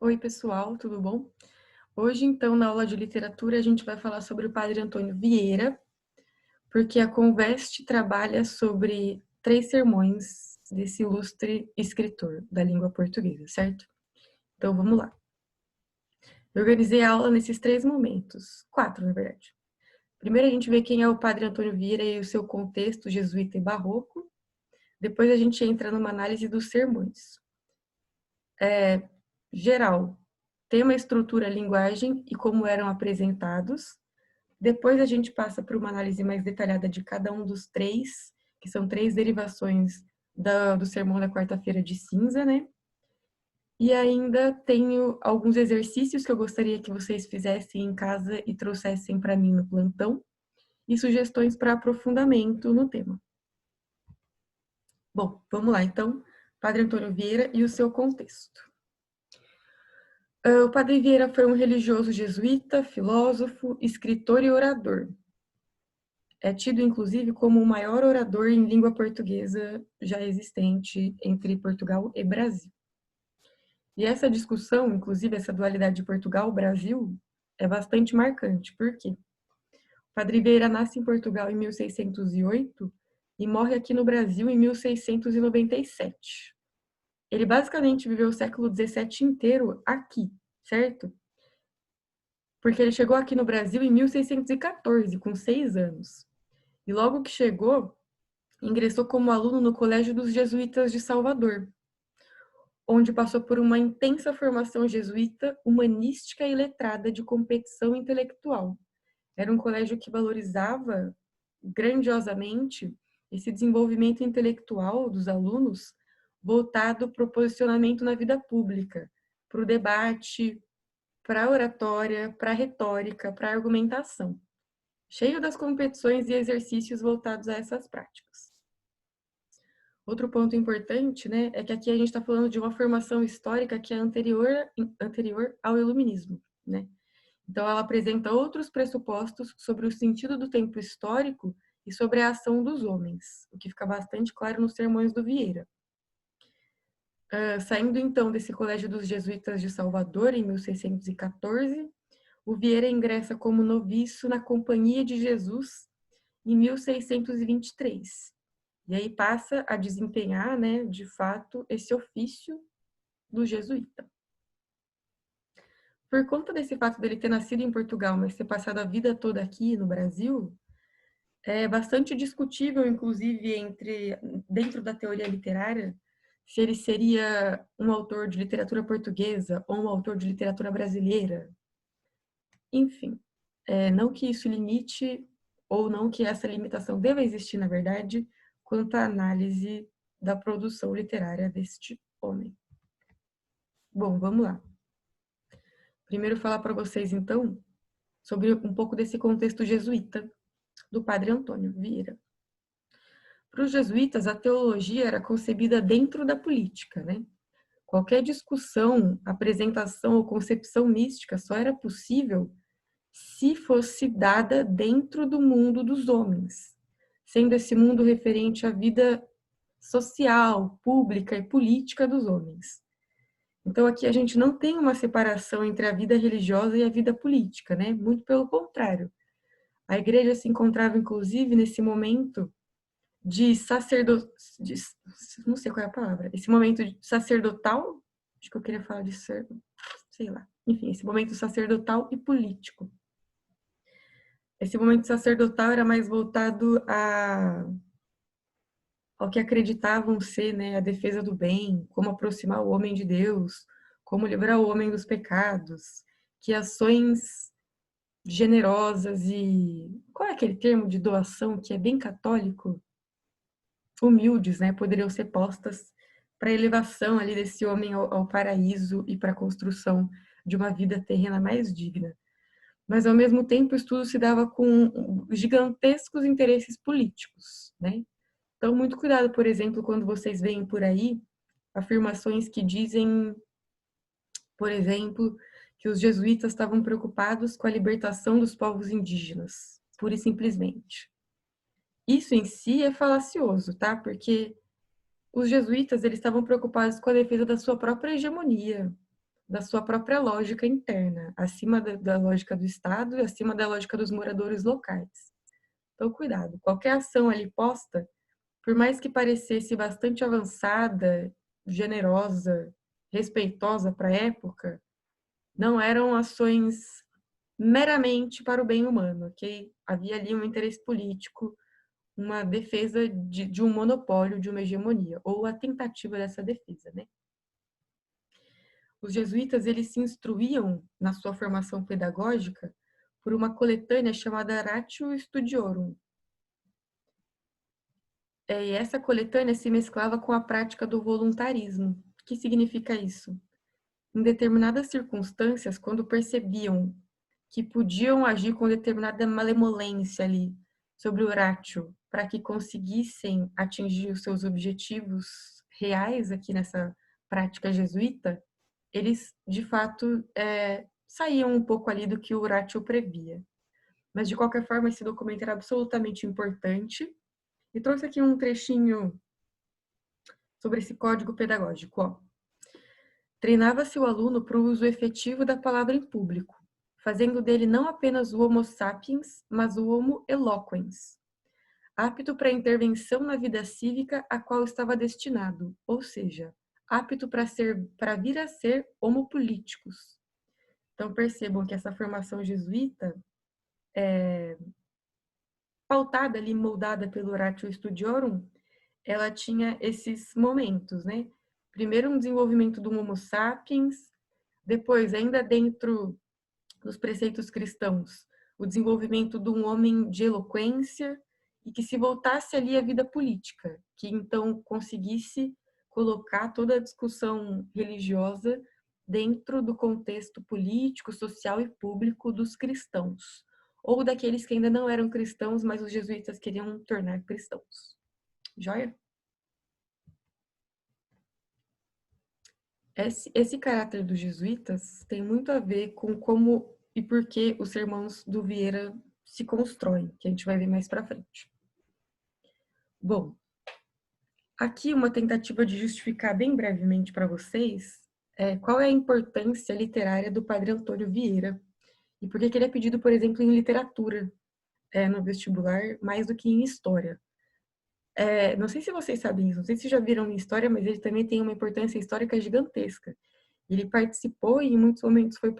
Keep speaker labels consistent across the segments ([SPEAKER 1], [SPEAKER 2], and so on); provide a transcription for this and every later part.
[SPEAKER 1] Oi, pessoal, tudo bom? Hoje, então, na aula de literatura, a gente vai falar sobre o Padre Antônio Vieira, porque a Conveste trabalha sobre 3 sermões desse ilustre escritor da língua portuguesa, certo? Então, vamos lá. Eu organizei a aula nesses 3 momentos, 4, na verdade. Primeiro, a gente vê quem é o Padre Antônio Vieira e o seu contexto jesuíta e barroco. Depois, a gente entra numa análise dos sermões. Geral, tema, estrutura, linguagem e como eram apresentados. Depois a gente passa por uma análise mais detalhada de cada um dos 3, que são 3 derivações do sermão da quarta-feira de cinza, né? E ainda tenho alguns exercícios que eu gostaria que vocês fizessem em casa e trouxessem para mim no plantão, e sugestões para aprofundamento no tema. Bom, vamos lá então. Padre Antônio Vieira e o seu contexto. O Padre Vieira foi um religioso jesuíta, filósofo, escritor e orador. É tido, inclusive, como o maior orador em língua portuguesa já existente entre Portugal e Brasil. E essa discussão, inclusive essa dualidade de Portugal-Brasil, é bastante marcante. Por quê? Padre Vieira nasce em Portugal em 1608 e morre aqui no Brasil em 1697. Ele basicamente viveu o século XVII inteiro aqui, certo? Porque ele chegou aqui no Brasil em 1614, com 6 anos. E logo que chegou, ingressou como aluno no Colégio dos Jesuítas de Salvador, onde passou por uma intensa formação jesuíta, humanística e letrada de competição intelectual. Era um colégio que valorizava grandiosamente esse desenvolvimento intelectual dos alunos voltado para o posicionamento na vida pública, para o debate, para a oratória, para a retórica, para a argumentação, cheio das competições e exercícios voltados a essas práticas. Outro ponto importante, né, é que aqui a gente está falando de uma formação histórica que é anterior ao iluminismo, né? Então, ela apresenta outros pressupostos sobre o sentido do tempo histórico e sobre a ação dos homens, o que fica bastante claro nos sermões do Vieira. Saindo, então, desse Colégio dos Jesuítas de Salvador, em 1614, o Vieira ingressa como noviço na Companhia de Jesus em 1623. E aí passa a desempenhar, né, de fato, esse ofício do jesuíta. Por conta desse fato dele ter nascido em Portugal, mas ter passado a vida toda aqui no Brasil, é bastante discutível, inclusive, dentro da teoria literária, se ele seria um autor de literatura portuguesa ou um autor de literatura brasileira. Enfim, não que isso limite, ou não que essa limitação deva existir, na verdade, quanto à análise da produção literária deste homem. Bom, vamos lá. Primeiro falar para vocês, então, sobre um pouco desse contexto jesuíta do Padre Antônio Vieira. Para os jesuítas, a teologia era concebida dentro da política, né? Qualquer discussão, apresentação ou concepção mística só era possível se fosse dada dentro do mundo dos homens, sendo esse mundo referente à vida social, pública e política dos homens. Então aqui a gente não tem uma separação entre a vida religiosa e a vida política, né? Muito pelo contrário. A igreja se encontrava inclusive nesse momento de não sei qual é a palavra, esse momento sacerdotal, acho que eu queria falar de ser, sei lá, enfim, esse momento sacerdotal e político. Esse momento sacerdotal era mais voltado ao que acreditavam ser, né, a defesa do bem, como aproximar o homem de Deus, como livrar o homem dos pecados, que ações generosas e qual é aquele termo de doação que é bem católico? Humildes, né, poderiam ser postas para a elevação ali desse homem ao paraíso e para a construção de uma vida terrena mais digna. Mas, ao mesmo tempo, o estudo se dava com gigantescos interesses políticos, né? Então, muito cuidado, por exemplo, quando vocês veem por aí afirmações que dizem, por exemplo, que os jesuítas estavam preocupados com a libertação dos povos indígenas, pura e simplesmente. Isso em si é falacioso, tá? Porque os jesuítas, eles estavam preocupados com a defesa da sua própria hegemonia, da sua própria lógica interna, acima da lógica do Estado e acima da lógica dos moradores locais. Então, cuidado, qualquer ação ali posta, por mais que parecesse bastante avançada, generosa, respeitosa para a época, não eram ações meramente para o bem humano, ok? Havia ali um interesse político, uma defesa de um monopólio, de uma hegemonia, ou a tentativa dessa defesa, né? Os jesuítas, eles se instruíam na sua formação pedagógica por uma coletânea chamada Ratio Studiorum. E essa coletânea se mesclava com a prática do voluntarismo. O que significa isso? Em determinadas circunstâncias, quando percebiam que podiam agir com determinada malemolência ali sobre o ratio, para que conseguissem atingir os seus objetivos reais aqui nessa prática jesuíta, eles, de fato, saíam um pouco ali do que o ratio previa. Mas, de qualquer forma, esse documento era absolutamente importante. E trouxe aqui um trechinho sobre esse código pedagógico. Ó. Treinava-se o aluno para o uso efetivo da palavra em público, fazendo dele não apenas o homo sapiens, mas o homo eloquens, apto para a intervenção na vida cívica a qual estava destinado, ou seja, apto para vir a ser homo políticos. Então percebam que essa formação jesuíta pautada ali, moldada pelo Ratio Studiorum, ela tinha esses momentos, né? Primeiro um desenvolvimento do Homo sapiens, depois, ainda dentro dos preceitos cristãos, o desenvolvimento de um homem de eloquência e que se voltasse ali à vida política, que então conseguisse colocar toda a discussão religiosa dentro do contexto político, social e público dos cristãos, ou daqueles que ainda não eram cristãos, mas os jesuítas queriam tornar cristãos. Joia? Esse caráter dos jesuítas tem muito a ver com como e por que os sermões do Vieira se constroem, que a gente vai ver mais para frente. Bom, aqui uma tentativa de justificar bem brevemente para vocês qual é a importância literária do Padre Antônio Vieira e por que ele é pedido, por exemplo, em literatura no vestibular mais do que em história. Não sei se vocês sabem isso, não sei se já viram em história, mas ele também tem uma importância histórica gigantesca. Ele participou e em muitos momentos foi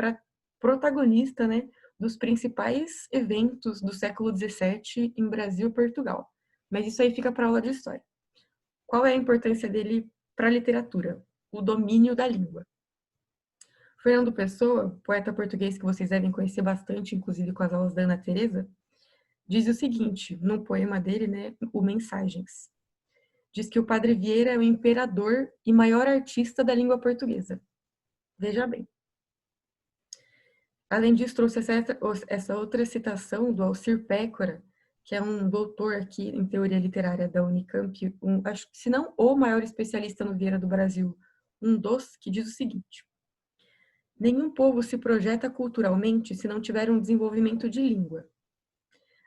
[SPEAKER 1] protagonista, né, dos principais eventos do século XVII em Brasil e Portugal. Mas isso aí fica para aula de história. Qual é a importância dele para a literatura? O domínio da língua. Fernando Pessoa, poeta português que vocês devem conhecer bastante, inclusive com as aulas da Ana Teresa, diz o seguinte, no poema dele, né, o Mensagens. Diz que o Padre Vieira é o imperador e maior artista da língua portuguesa. Veja bem. Além disso, trouxe essa outra citação do Alcir Pécora, que é um doutor aqui em teoria literária da Unicamp, acho que se não o maior especialista no Vieira do Brasil, um dos, que diz o seguinte: nenhum povo se projeta culturalmente se não tiver um desenvolvimento de língua.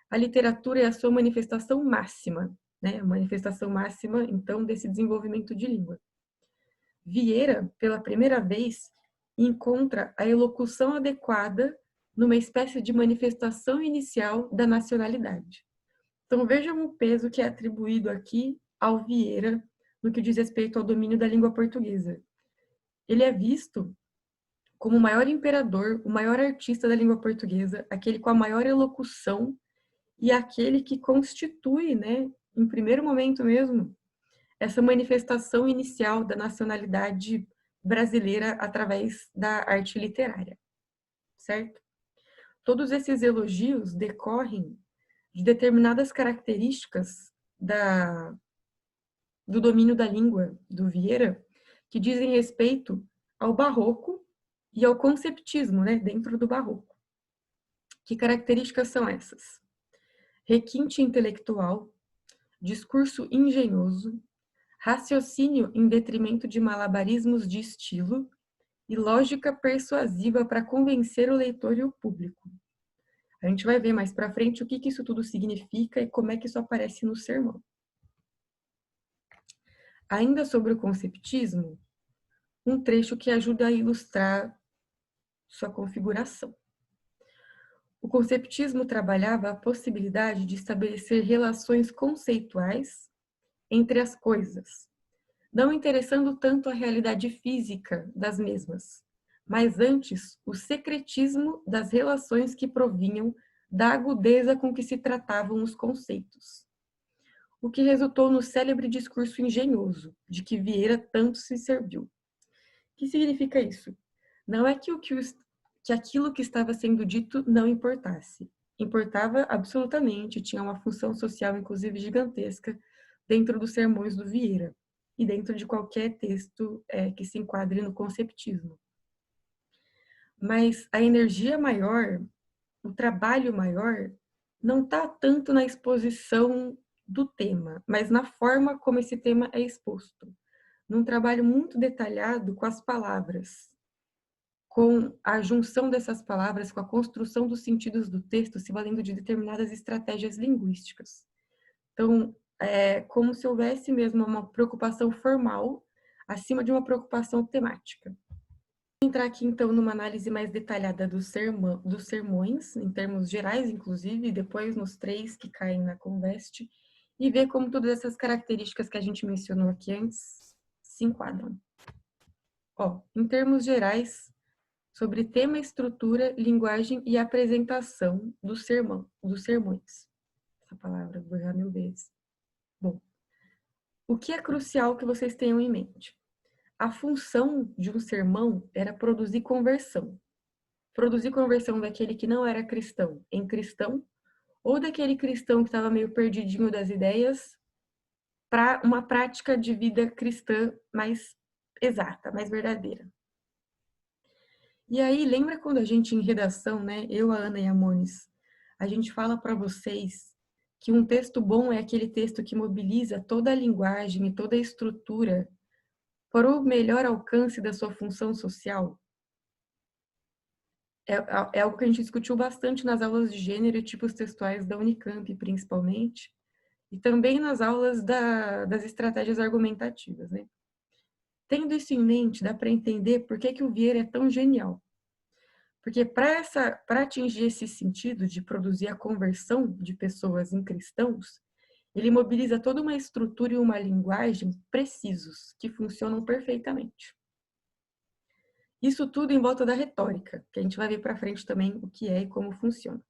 [SPEAKER 1] A literatura é a sua manifestação máxima, né? A manifestação máxima, então, desse desenvolvimento de língua. Vieira, pela primeira vez, encontra a elocução adequada numa espécie de manifestação inicial da nacionalidade. Então, vejam o peso que é atribuído aqui ao Vieira no que diz respeito ao domínio da língua portuguesa. Ele é visto como o maior imperador, o maior artista da língua portuguesa, aquele com a maior elocução e aquele que constitui, né, em primeiro momento mesmo, essa manifestação inicial da nacionalidade brasileira através da arte literária, certo? Todos esses elogios decorrem de determinadas características do domínio da língua do Vieira, que dizem respeito ao barroco e ao conceptismo, né, dentro do barroco. Que características são essas? Requinte intelectual, discurso engenhoso, raciocínio em detrimento de malabarismos de estilo e lógica persuasiva para convencer o leitor e o público. A gente vai ver mais para frente o que isso tudo significa e como é que isso aparece no sermão. Ainda sobre o conceptismo, um trecho que ajuda a ilustrar sua configuração. O conceptismo trabalhava a possibilidade de estabelecer relações conceituais entre as coisas, não interessando tanto a realidade física das mesmas, mas antes o secretismo das relações que provinham da agudeza com que se tratavam os conceitos. O que resultou no célebre discurso engenhoso, de que Vieira tanto se serviu. O que significa isso? Não é que aquilo que estava sendo dito não importasse. Importava absolutamente, tinha uma função social, inclusive gigantesca, dentro dos sermões do Vieira e dentro de qualquer texto que se enquadre no conceptismo. Mas a energia maior, o trabalho maior, não está tanto na exposição do tema, mas na forma como esse tema é exposto. Num trabalho muito detalhado com as palavras, com a junção dessas palavras, com a construção dos sentidos do texto, se valendo de determinadas estratégias linguísticas. Então, é como se houvesse mesmo uma preocupação formal acima de uma preocupação temática. Vou entrar aqui, então, numa análise mais detalhada dos sermões, em termos gerais, inclusive, e depois nos 3 que caem na Conveste, e ver como todas essas características que a gente mencionou aqui antes se enquadram. Em termos gerais, sobre tema, estrutura, linguagem e apresentação dos sermões. Essa palavra, vou errar 1000 vezes. Bom, o que é crucial que vocês tenham em mente? A função de um sermão era produzir conversão. Produzir conversão daquele que não era cristão em cristão, ou daquele cristão que estava meio perdidinho das ideias, para uma prática de vida cristã mais exata, mais verdadeira. E aí, lembra quando a gente, em redação, né, eu, a Ana e a Moniz, a gente fala para vocês que um texto bom é aquele texto que mobiliza toda a linguagem e toda a estrutura para o melhor alcance da sua função social? É algo que a gente discutiu bastante nas aulas de gênero e tipos textuais da Unicamp, principalmente, e também nas aulas das estratégias argumentativas, né? Tendo isso em mente, dá para entender por que o Vieira é tão genial. Porque para atingir esse sentido de produzir a conversão de pessoas em cristãos, ele mobiliza toda uma estrutura e uma linguagem precisos, que funcionam perfeitamente. Isso tudo em volta da retórica, que a gente vai ver para frente também o que é e como funciona.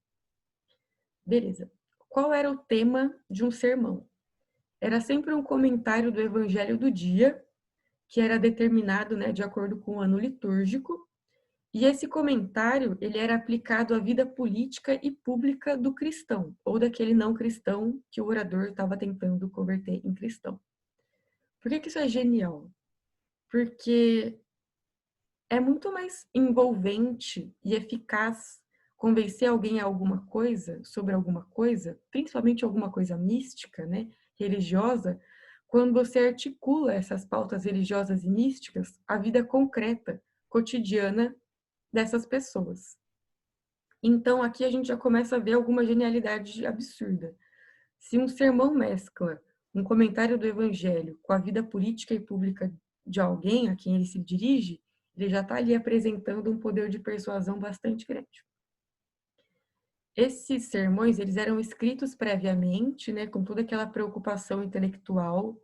[SPEAKER 1] Beleza. Qual era o tema de um sermão? Era sempre um comentário do evangelho do dia, que era determinado, né, de acordo com o ano litúrgico, e esse comentário, ele era aplicado à vida política e pública do cristão, ou daquele não cristão que o orador estava tentando converter em cristão. Por que isso é genial? Porque é muito mais envolvente e eficaz convencer alguém a alguma coisa, sobre alguma coisa, principalmente alguma coisa mística, né, religiosa, quando você articula essas pautas religiosas e místicas à vida concreta, cotidiana dessas pessoas. Então, aqui a gente já começa a ver alguma genialidade absurda. Se um sermão mescla um comentário do evangelho com a vida política e pública de alguém a quem ele se dirige, ele já está ali apresentando um poder de persuasão bastante grande. Esses sermões, eles eram escritos previamente, né, com toda aquela preocupação intelectual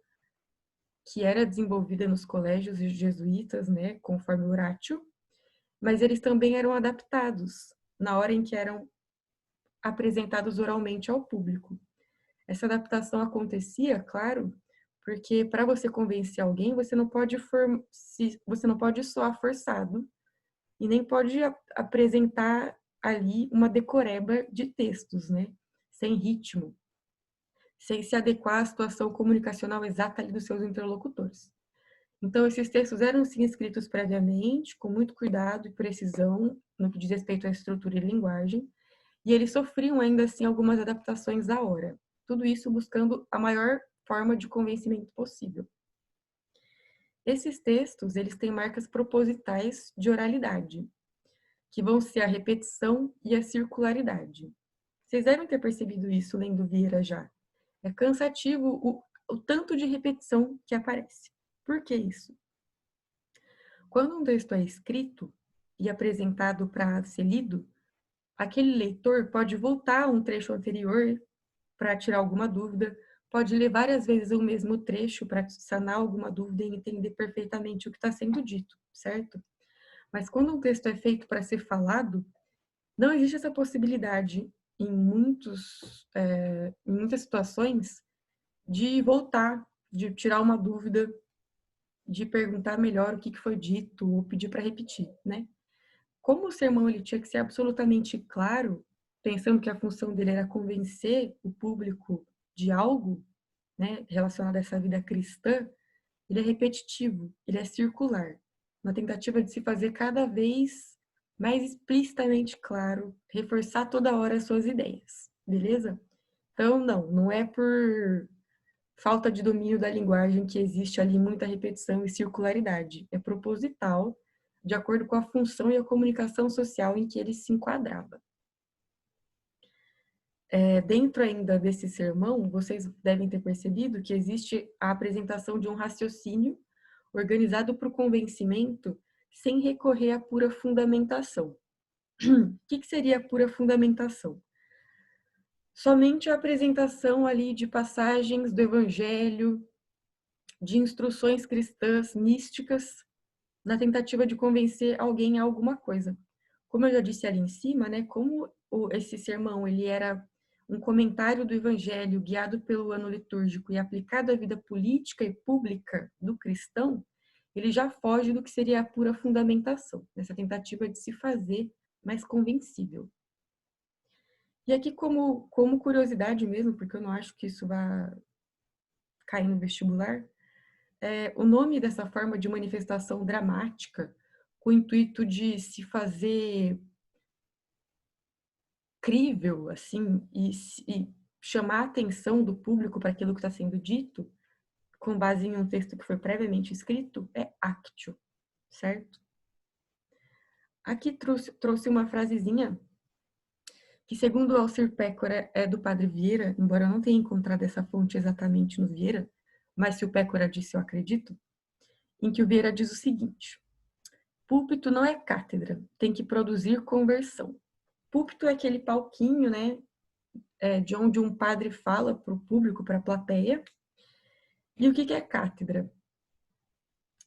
[SPEAKER 1] que era desenvolvida nos colégios jesuítas, né, conforme Horácio, mas eles também eram adaptados na hora em que eram apresentados oralmente ao público. Essa adaptação acontecia, claro, porque para você convencer alguém, você não pode soar forçado e nem pode apresentar ali uma decoreba de textos, né? Sem ritmo, sem se adequar à situação comunicacional exata ali dos seus interlocutores. Então, esses textos eram, sim, escritos previamente, com muito cuidado e precisão, no que diz respeito à estrutura e linguagem, e eles sofriam ainda assim algumas adaptações à hora. Tudo isso buscando a maior forma de convencimento possível. Esses textos, eles têm marcas propositais de oralidade, que vão ser a repetição e a circularidade. Vocês devem ter percebido isso lendo Vieira já. É cansativo o tanto de repetição que aparece. Por que isso? Quando um texto é escrito, e apresentado para ser lido, aquele leitor pode voltar a um trecho anterior para tirar alguma dúvida, pode ler várias vezes o mesmo trecho para sanar alguma dúvida e entender perfeitamente o que está sendo dito, certo? Mas quando um texto é feito para ser falado, não existe essa possibilidade em muitas situações de voltar, de tirar uma dúvida, de perguntar melhor o que foi dito ou pedir para repetir, né? Como o sermão ele tinha que ser absolutamente claro, pensando que a função dele era convencer o público de algo, né, relacionado a essa vida cristã, ele é repetitivo, ele é circular, na tentativa de se fazer cada vez mais explicitamente claro, reforçar toda hora as suas ideias, beleza? Então, não é por falta de domínio da linguagem que existe ali muita repetição e circularidade. É proposital, de acordo com a função e a comunicação social em que ele se enquadrava. Dentro ainda desse sermão, vocês devem ter percebido que existe a apresentação de um raciocínio organizado para o convencimento sem recorrer à pura fundamentação. O que seria a pura fundamentação? Somente a apresentação ali de passagens do Evangelho, de instruções cristãs místicas, na tentativa de convencer alguém a alguma coisa. Como eu já disse ali em cima, né, como esse sermão ele era um comentário do Evangelho guiado pelo ano litúrgico e aplicado à vida política e pública do cristão, ele já foge do que seria a pura fundamentação, nessa tentativa de se fazer mais convencível. E aqui, como curiosidade mesmo, porque eu não acho que isso vai cair no vestibular, o nome dessa forma de manifestação dramática, com o intuito de se fazer crível, assim, e chamar a atenção do público para aquilo que está sendo dito, com base em um texto que foi previamente escrito, é actio, certo? Aqui trouxe uma frasezinha que, segundo o Alcir Pécora, é do Padre Vieira, embora eu não tenha encontrado essa fonte exatamente no Vieira, mas se o Pécora disse, eu acredito, em que o Vieira diz o seguinte: púlpito não é cátedra, tem que produzir conversão. Púlpito é aquele palquinho, né, de onde um padre fala para o público, para a plateia. E o que é cátedra?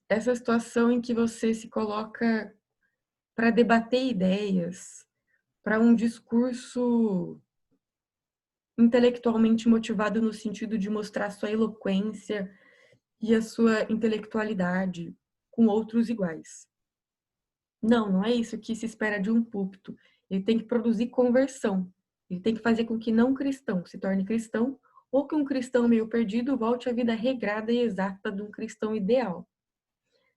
[SPEAKER 1] Essa situação em que você se coloca para debater ideias, para um discurso intelectualmente motivado no sentido de mostrar sua eloquência e a sua intelectualidade com outros iguais. Não é isso que se espera de um púlpito. Ele tem que produzir conversão. Ele tem que fazer com que não cristão se torne cristão ou que um cristão meio perdido volte à vida regrada e exata de um cristão ideal.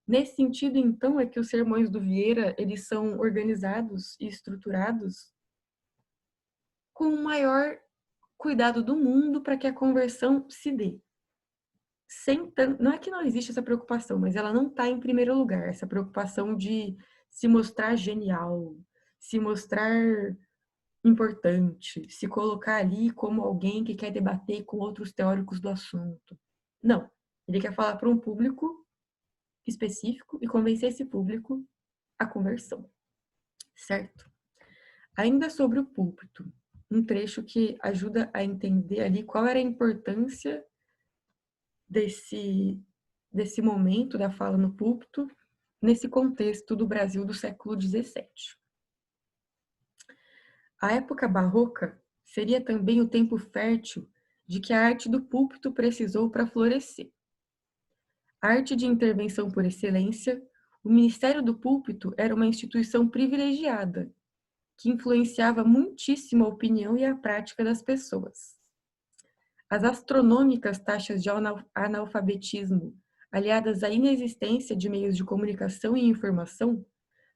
[SPEAKER 1] Nesse sentido, então, é que os sermões do Vieira, eles são organizados e estruturados com o maior cuidado do mundo para que a conversão se dê. Não é que não existe essa preocupação, mas ela não está em primeiro lugar, essa preocupação de se mostrar genial, se mostrar importante, se colocar ali como alguém que quer debater com outros teóricos do assunto. Não, ele quer falar para um público específico e convencer esse público à conversão, certo? Ainda sobre o púlpito, um trecho que ajuda a entender ali qual era a importância desse momento da fala no púlpito nesse contexto do Brasil do século XVII. A época barroca seria também o tempo fértil de que a arte do púlpito precisou para florescer. A arte de intervenção por excelência, o Ministério do Púlpito era uma instituição privilegiada, que influenciava muitíssimo a opinião e a prática das pessoas. As astronômicas taxas de analfabetismo, aliadas à inexistência de meios de comunicação e informação,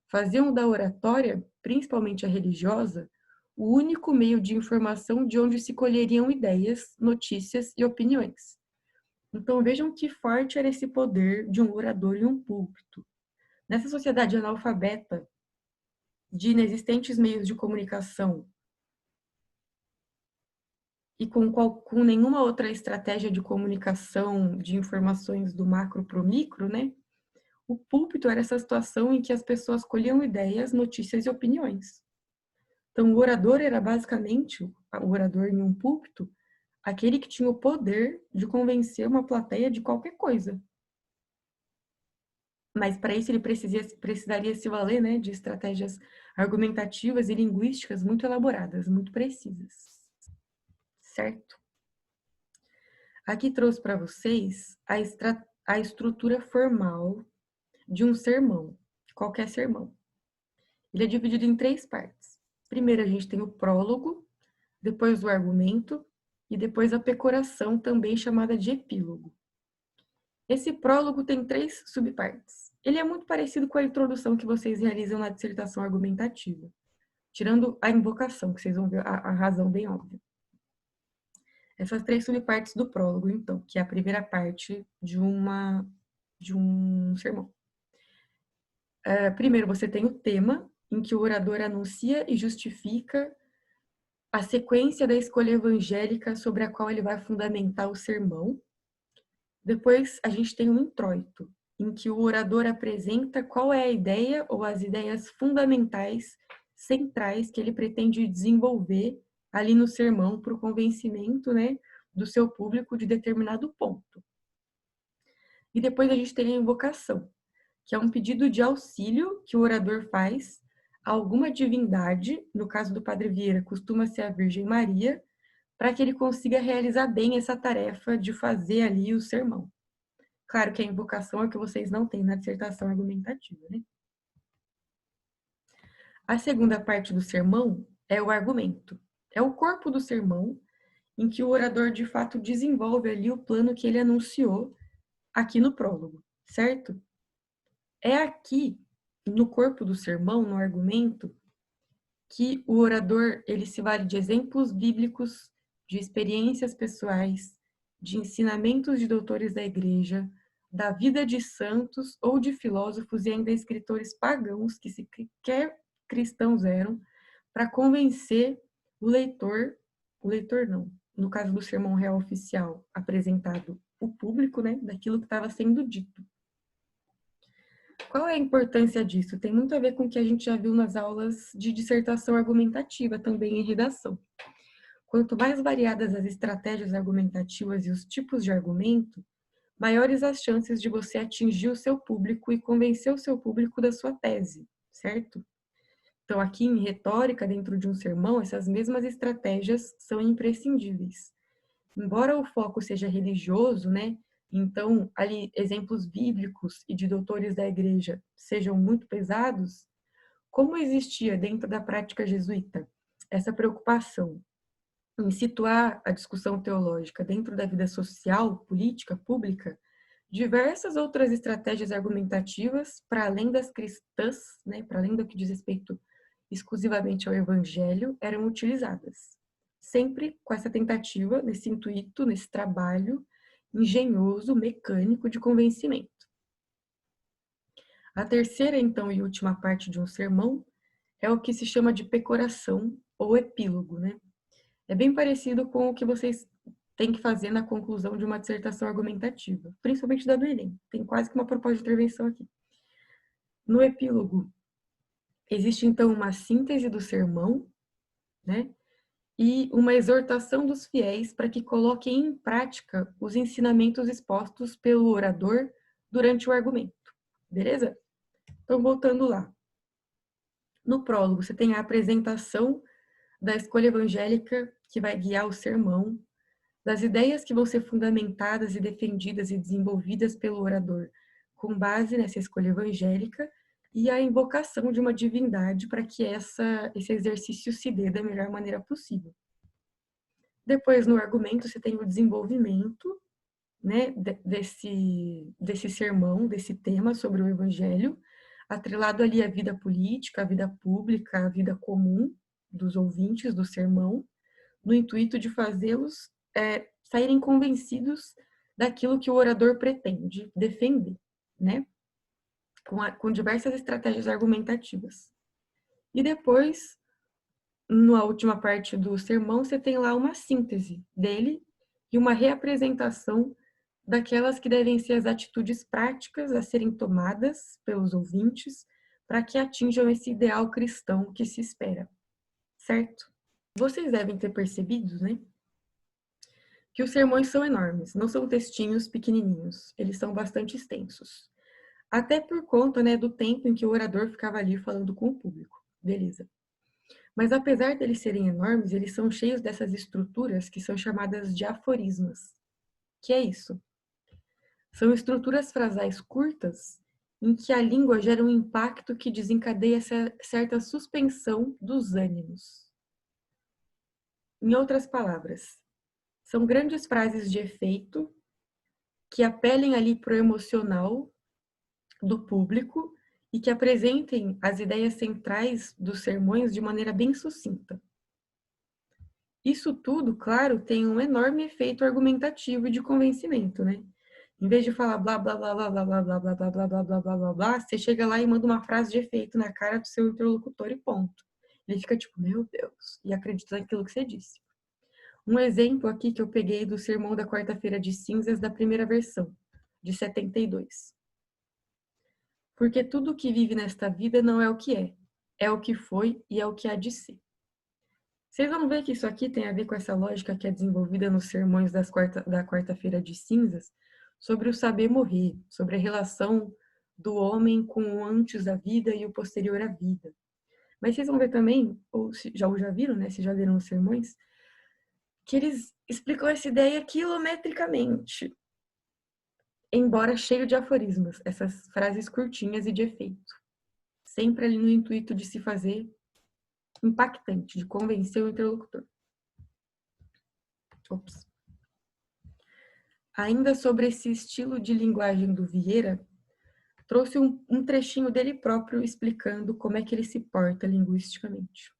[SPEAKER 1] faziam da oratória, principalmente a religiosa, o único meio de informação de onde se colheriam ideias, notícias e opiniões. Então vejam que forte era esse poder de um orador em um púlpito. Nessa sociedade analfabeta, de inexistentes meios de comunicação e com nenhuma outra estratégia de comunicação de informações do macro para o micro, né? O púlpito era essa situação em que as pessoas colhiam ideias, notícias e opiniões. Então, o orador era basicamente, o orador em um púlpito, aquele que tinha o poder de convencer uma plateia de qualquer coisa. Mas para isso ele precisaria se valer, né, de estratégias argumentativas e linguísticas muito elaboradas, muito precisas. Certo? Aqui trouxe para vocês a estrutura formal de um sermão, qualquer sermão. Ele é dividido em 3 partes. Primeiro a gente tem o prólogo, depois o argumento e depois a pecoração, também chamada de epílogo. Esse prólogo tem 3 subpartes. Ele é muito parecido com a introdução que vocês realizam na dissertação argumentativa, tirando a invocação, que vocês vão ver a razão bem óbvia. Essas 3 subpartes do prólogo, então, que é a primeira parte de um sermão. Primeiro, você tem o tema, em que o orador anuncia e justifica a sequência da escolha evangélica sobre a qual ele vai fundamentar o sermão. Depois, a gente tem o introito, em que o orador apresenta qual é a ideia ou as ideias fundamentais, centrais, que ele pretende desenvolver ali no sermão para o convencimento, né, do seu público de determinado ponto. E depois a gente tem a invocação, que é um pedido de auxílio que o orador faz a alguma divindade, no caso do Padre Vieira, costuma ser a Virgem Maria, para que ele consiga realizar bem essa tarefa de fazer ali o sermão. Claro que a invocação é o que vocês não têm na dissertação argumentativa, né? A segunda parte do sermão é o argumento. É o corpo do sermão em que o orador, de fato, desenvolve ali o plano que ele anunciou aqui no prólogo, certo? É aqui, no corpo do sermão, no argumento, que o orador ele se vale de exemplos bíblicos, de experiências pessoais, de ensinamentos de doutores da igreja, da vida de santos ou de filósofos e ainda escritores pagãos que sequer cristãos eram, para convencer o leitor não, no caso do sermão real oficial apresentado, o público, né, daquilo que estava sendo dito. Qual é a importância disso? Tem muito a ver com o que a gente já viu nas aulas de dissertação argumentativa, também em redação. Quanto mais variadas as estratégias argumentativas e os tipos de argumento, maiores as chances de você atingir o seu público e convencer o seu público da sua tese, certo? Então, aqui em retórica, dentro de um sermão, essas mesmas estratégias são imprescindíveis. Embora o foco seja religioso, né? Então, ali, exemplos bíblicos e de doutores da igreja sejam muito pesados, como existia dentro da prática jesuíta essa preocupação em situar a discussão teológica dentro da vida social, política, pública, diversas outras estratégias argumentativas, para além das cristãs, né, para além do que diz respeito exclusivamente ao evangelho, eram utilizadas. Sempre com essa tentativa, nesse intuito, nesse trabalho engenhoso, mecânico de convencimento. A terceira, então, e última parte de um sermão é o que se chama de pecoração ou epílogo, né? É bem parecido com o que vocês têm que fazer na conclusão de uma dissertação argumentativa, principalmente da do Enem. Tem quase que uma proposta de intervenção aqui. No epílogo, existe então uma síntese do sermão, né? E uma exortação dos fiéis para que coloquem em prática os ensinamentos expostos pelo orador durante o argumento. Beleza? Então, voltando lá. No prólogo, você tem a apresentação da escolha evangélica que vai guiar o sermão, das ideias que vão ser fundamentadas e defendidas e desenvolvidas pelo orador com base nessa escolha evangélica e a invocação de uma divindade para que esse exercício se dê da melhor maneira possível. Depois, no argumento, você tem o desenvolvimento, né, desse sermão, desse tema sobre o evangelho, atrelado ali à vida política, à vida pública, à vida comum dos ouvintes do sermão, no intuito de fazê-los saírem convencidos daquilo que o orador pretende defender, né? Com diversas estratégias argumentativas. E depois, na última parte do sermão, você tem lá uma síntese dele e uma reapresentação daquelas que devem ser as atitudes práticas a serem tomadas pelos ouvintes para que atinjam esse ideal cristão que se espera, certo? Vocês devem ter percebido, né, que os sermões são enormes, não são textinhos pequenininhos, eles são bastante extensos. Até por conta, né, do tempo em que o orador ficava ali falando com o público. Beleza. Mas apesar deles serem enormes, eles são cheios dessas estruturas que são chamadas de aforismas. Que é isso? São estruturas frasais curtas em que a língua gera um impacto que desencadeia essa certa suspensão dos ânimos. Em outras palavras, são grandes frases de efeito que apelem ali para o emocional do público e que apresentem as ideias centrais dos sermões de maneira bem sucinta. Isso tudo, claro, tem um enorme efeito argumentativo e de convencimento, né? Em vez de falar blá blá blá blá blá blá blá blá blá blá blá blá blá blá blá, você chega lá e manda uma frase de efeito na cara do seu interlocutor e ponto. Ele fica tipo, meu Deus, e acredita naquilo que você disse. Um exemplo aqui que eu peguei do sermão da quarta-feira de cinzas da primeira versão, de 72. Porque tudo o que vive nesta vida não é o que é o que foi e é o que há de ser. Vocês vão ver que isso aqui tem a ver com essa lógica que é desenvolvida nos sermões da quarta-feira de cinzas, sobre o saber morrer, sobre a relação do homem com o antes da vida e o posterior à vida. Mas vocês vão ver também, ou já viram, né? Se já viram os sermões, que eles explicam essa ideia quilometricamente, embora cheio de aforismos, essas frases curtinhas e de efeito. Sempre ali no intuito de se fazer impactante, de convencer o interlocutor. Ops. Ainda sobre esse estilo de linguagem do Vieira, trouxe um trechinho dele próprio explicando como é que ele se porta linguisticamente.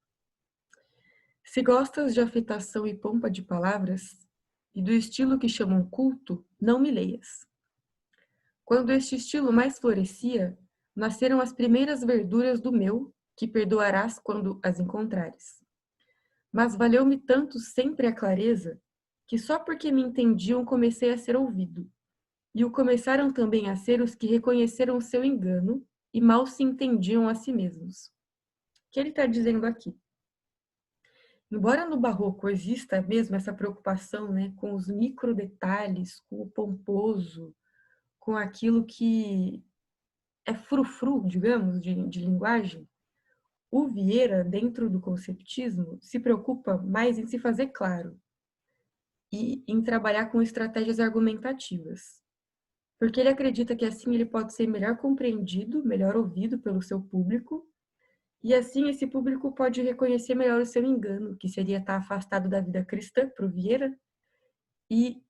[SPEAKER 1] Se gostas de afetação e pompa de palavras, e do estilo que chamam culto, não me leias. Quando este estilo mais florescia, nasceram as primeiras verduras do meu, que perdoarás quando as encontrares. Mas valeu-me tanto sempre a clareza, que só porque me entendiam comecei a ser ouvido. E o começaram também a ser os que reconheceram o seu engano e mal se entendiam a si mesmos. O que ele está dizendo aqui? Embora no barroco exista mesmo essa preocupação, né, com os micro detalhes, com o pomposo, com aquilo que é frufru, digamos, de linguagem, o Vieira, dentro do conceptismo, se preocupa mais em se fazer claro e em trabalhar com estratégias argumentativas. Porque ele acredita que assim ele pode ser melhor compreendido, melhor ouvido pelo seu público, e assim esse público pode reconhecer melhor o seu engano, que seria estar afastado da vida cristã para o Vieira, e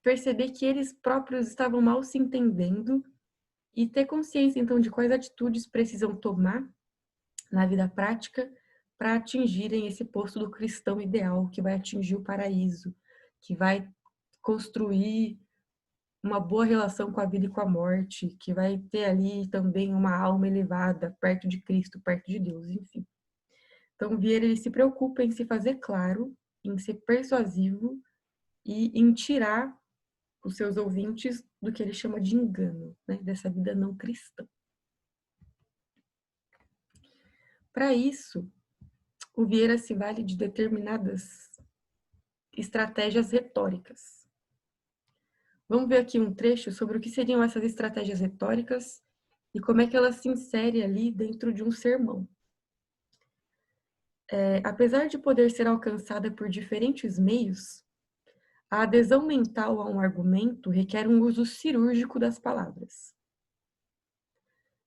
[SPEAKER 1] perceber que eles próprios estavam mal se entendendo e ter consciência então de quais atitudes precisam tomar na vida prática para atingirem esse posto do cristão ideal, que vai atingir o paraíso, que vai construir uma boa relação com a vida e com a morte, que vai ter ali também uma alma elevada, perto de Cristo, perto de Deus, enfim. Então, Vieira ele se preocupa em se fazer claro, em ser persuasivo e em tirar os seus ouvintes do que ele chama de engano, né, dessa vida não cristã. Para isso, o Vieira se vale de determinadas estratégias retóricas. Vamos ver aqui um trecho sobre o que seriam essas estratégias retóricas e como é que ela se insere ali dentro de um sermão. Apesar de poder ser alcançada por diferentes meios, a adesão mental a um argumento requer um uso cirúrgico das palavras.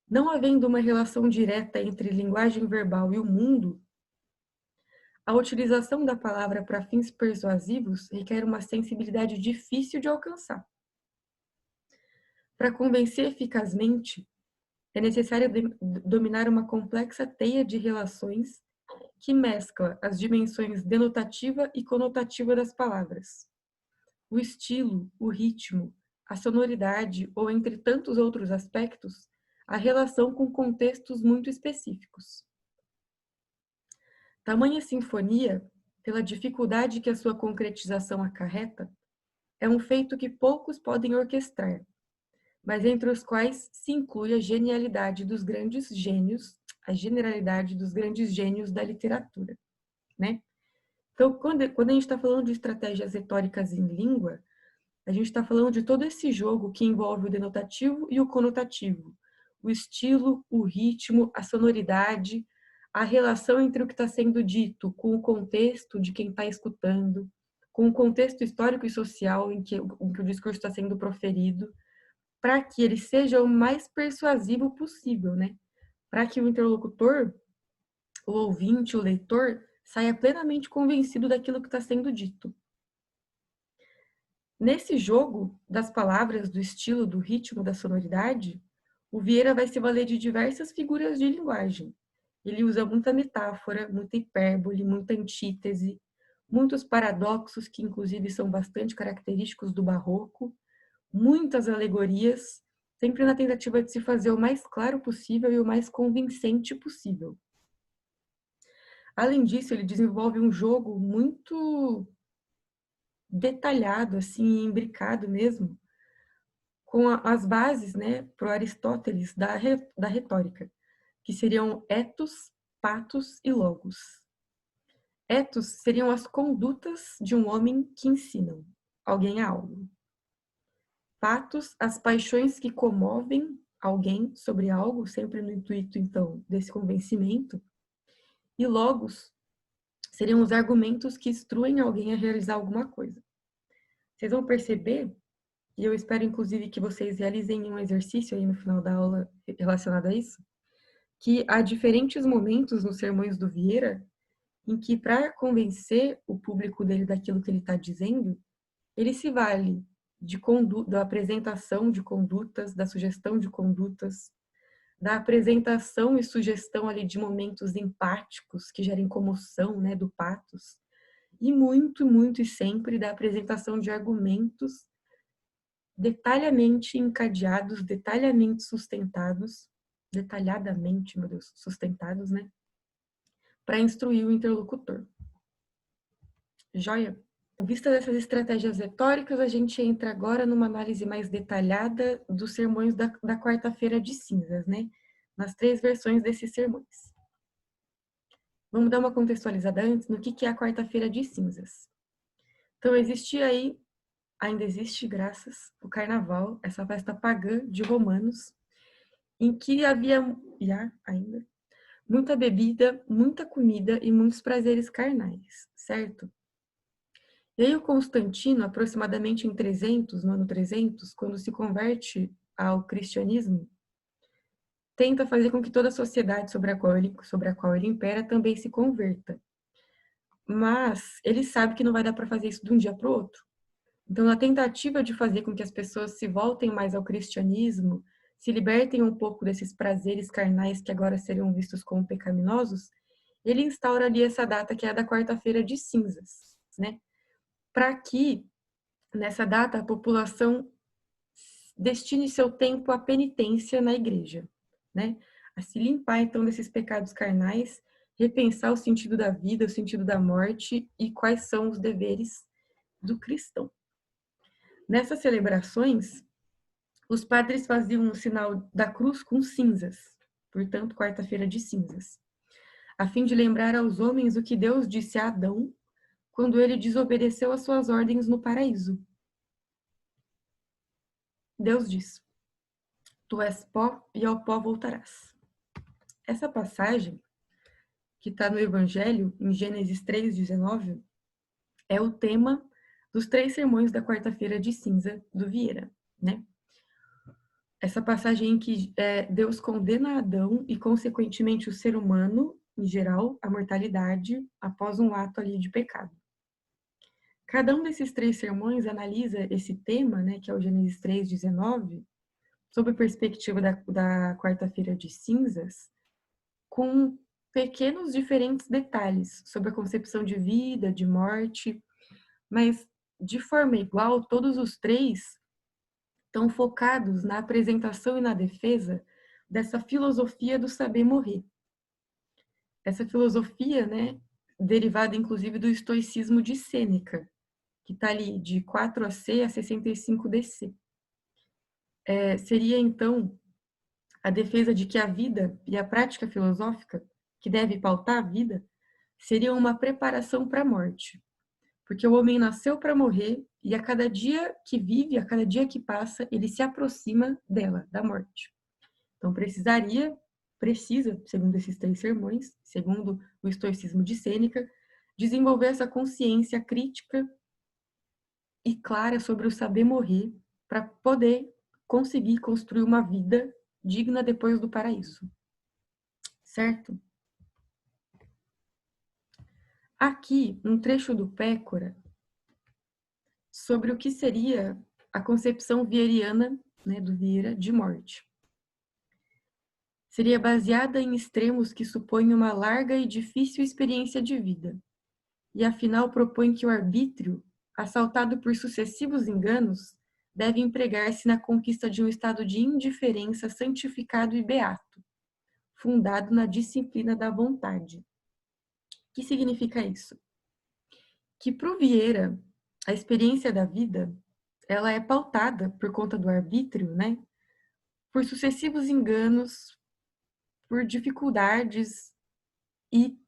[SPEAKER 1] Não havendo uma relação direta entre linguagem verbal e o mundo, a utilização da palavra para fins persuasivos requer uma sensibilidade difícil de alcançar. Para convencer eficazmente, é necessário dominar uma complexa teia de relações que mescla as dimensões denotativa e conotativa das palavras. O estilo, o ritmo, a sonoridade ou, entre tantos outros aspectos, a relação com contextos muito específicos. Tamanha sinfonia, pela dificuldade que a sua concretização acarreta, é um feito que poucos podem orquestrar, mas entre os quais se inclui a genialidade dos grandes gênios, a generalidade dos grandes gênios da literatura, né? Então, quando a gente está falando de estratégias retóricas em língua, a gente está falando de todo esse jogo que envolve o denotativo e o conotativo, o estilo, o ritmo, a sonoridade, a relação entre o que está sendo dito com o contexto de quem está escutando, com o contexto histórico e social em que o discurso está sendo proferido, para que ele seja o mais persuasivo possível, né? Para que o interlocutor, o ouvinte, o leitor, saia plenamente convencido daquilo que está sendo dito. Nesse jogo das palavras, do estilo, do ritmo, da sonoridade, o Vieira vai se valer de diversas figuras de linguagem. Ele usa muita metáfora, muita hipérbole, muita antítese, muitos paradoxos que inclusive são bastante característicos do barroco, muitas alegorias, sempre na tentativa de se fazer o mais claro possível e o mais convincente possível. Além disso, ele desenvolve um jogo muito detalhado, assim, imbricado mesmo, com as bases, né, para o Aristóteles da retórica, que seriam ethos, pathos e logos. Ethos seriam as condutas de um homem que ensinam alguém a algo. Pathos, as paixões que comovem alguém sobre algo, sempre no intuito, então, desse convencimento. E logos seriam os argumentos que instruem alguém a realizar alguma coisa. Vocês vão perceber, e eu espero, inclusive, que vocês realizem um exercício aí no final da aula relacionado a isso, que há diferentes momentos nos sermões do Vieira em que, para convencer o público dele daquilo que ele está dizendo, ele se vale da apresentação de condutas, da sugestão de condutas, da apresentação e sugestão ali de momentos empáticos que gerem comoção, né, do pathos, e muito, muito e sempre da apresentação de argumentos detalhadamente encadeados, detalhadamente sustentados, detalhadamente, meu Deus, sustentados, né, para instruir o interlocutor. Joia? Em vista dessas estratégias retóricas, a gente entra agora numa análise mais detalhada dos sermões da quarta-feira de cinzas, né? Nas 3 versões desses sermões. Vamos dar uma contextualizada antes no que é a quarta-feira de cinzas. Então, existia aí, ainda existe, graças ao carnaval, essa festa pagã de romanos, em que havia, e há ainda, muita bebida, muita comida e muitos prazeres carnais, certo? E aí o Constantino, aproximadamente em 300, no ano 300, quando se converte ao cristianismo, tenta fazer com que toda a sociedade sobre a qual ele impera também se converta. Mas ele sabe que não vai dar para fazer isso de um dia para o outro. Então, na tentativa de fazer com que as pessoas se voltem mais ao cristianismo, se libertem um pouco desses prazeres carnais que agora seriam vistos como pecaminosos, ele instaura ali essa data que é a da quarta-feira de cinzas, né? Para que, nessa data, a população destine seu tempo à penitência na igreja, né? A se limpar, então, desses pecados carnais, repensar o sentido da vida, o sentido da morte e quais são os deveres do cristão. Nessas celebrações, os padres faziam um sinal da cruz com cinzas, portanto, quarta-feira de cinzas, a fim de lembrar aos homens o que Deus disse a Adão quando ele desobedeceu às suas ordens no paraíso. Deus diz: tu és pó e ao pó voltarás. Essa passagem, que está no Evangelho, em Gênesis 3,19, é o tema dos 3 sermões da quarta-feira de cinza do Vieira, né? Essa passagem em que Deus condena Adão e, consequentemente, o ser humano, em geral, à mortalidade após um ato ali de pecado. Cada um desses 3 sermões analisa esse tema, né, que é o Gênesis 3,19, sob a perspectiva da quarta-feira de cinzas, com pequenos diferentes detalhes sobre a concepção de vida, de morte, mas de forma igual, todos os 3 estão focados na apresentação e na defesa dessa filosofia do saber morrer. Essa filosofia, né, derivada inclusive do estoicismo de Sêneca, que está ali de 4AC a 65DC. Seria, então, a defesa de que a vida e a prática filosófica, que deve pautar a vida, seria uma preparação para a morte. Porque o homem nasceu para morrer e a cada dia que vive, a cada dia que passa, ele se aproxima dela, da morte. Então precisa, segundo esses 3 sermões, segundo o estoicismo de Sêneca, desenvolver essa consciência crítica e clara sobre o saber morrer para poder conseguir construir uma vida digna depois do paraíso. Certo? Aqui, um trecho do Pécora sobre o que seria a concepção vieriana, né, do Vieira, de morte. Seria baseada em extremos que supõem uma larga e difícil experiência de vida, e afinal propõe que o arbítrio, assaltado por sucessivos enganos, deve empregar-se na conquista de um estado de indiferença santificado e beato, fundado na disciplina da vontade. O que significa isso? Que para o Vieira, a experiência da vida, ela é pautada por conta do arbítrio, né? Por sucessivos enganos, por dificuldades e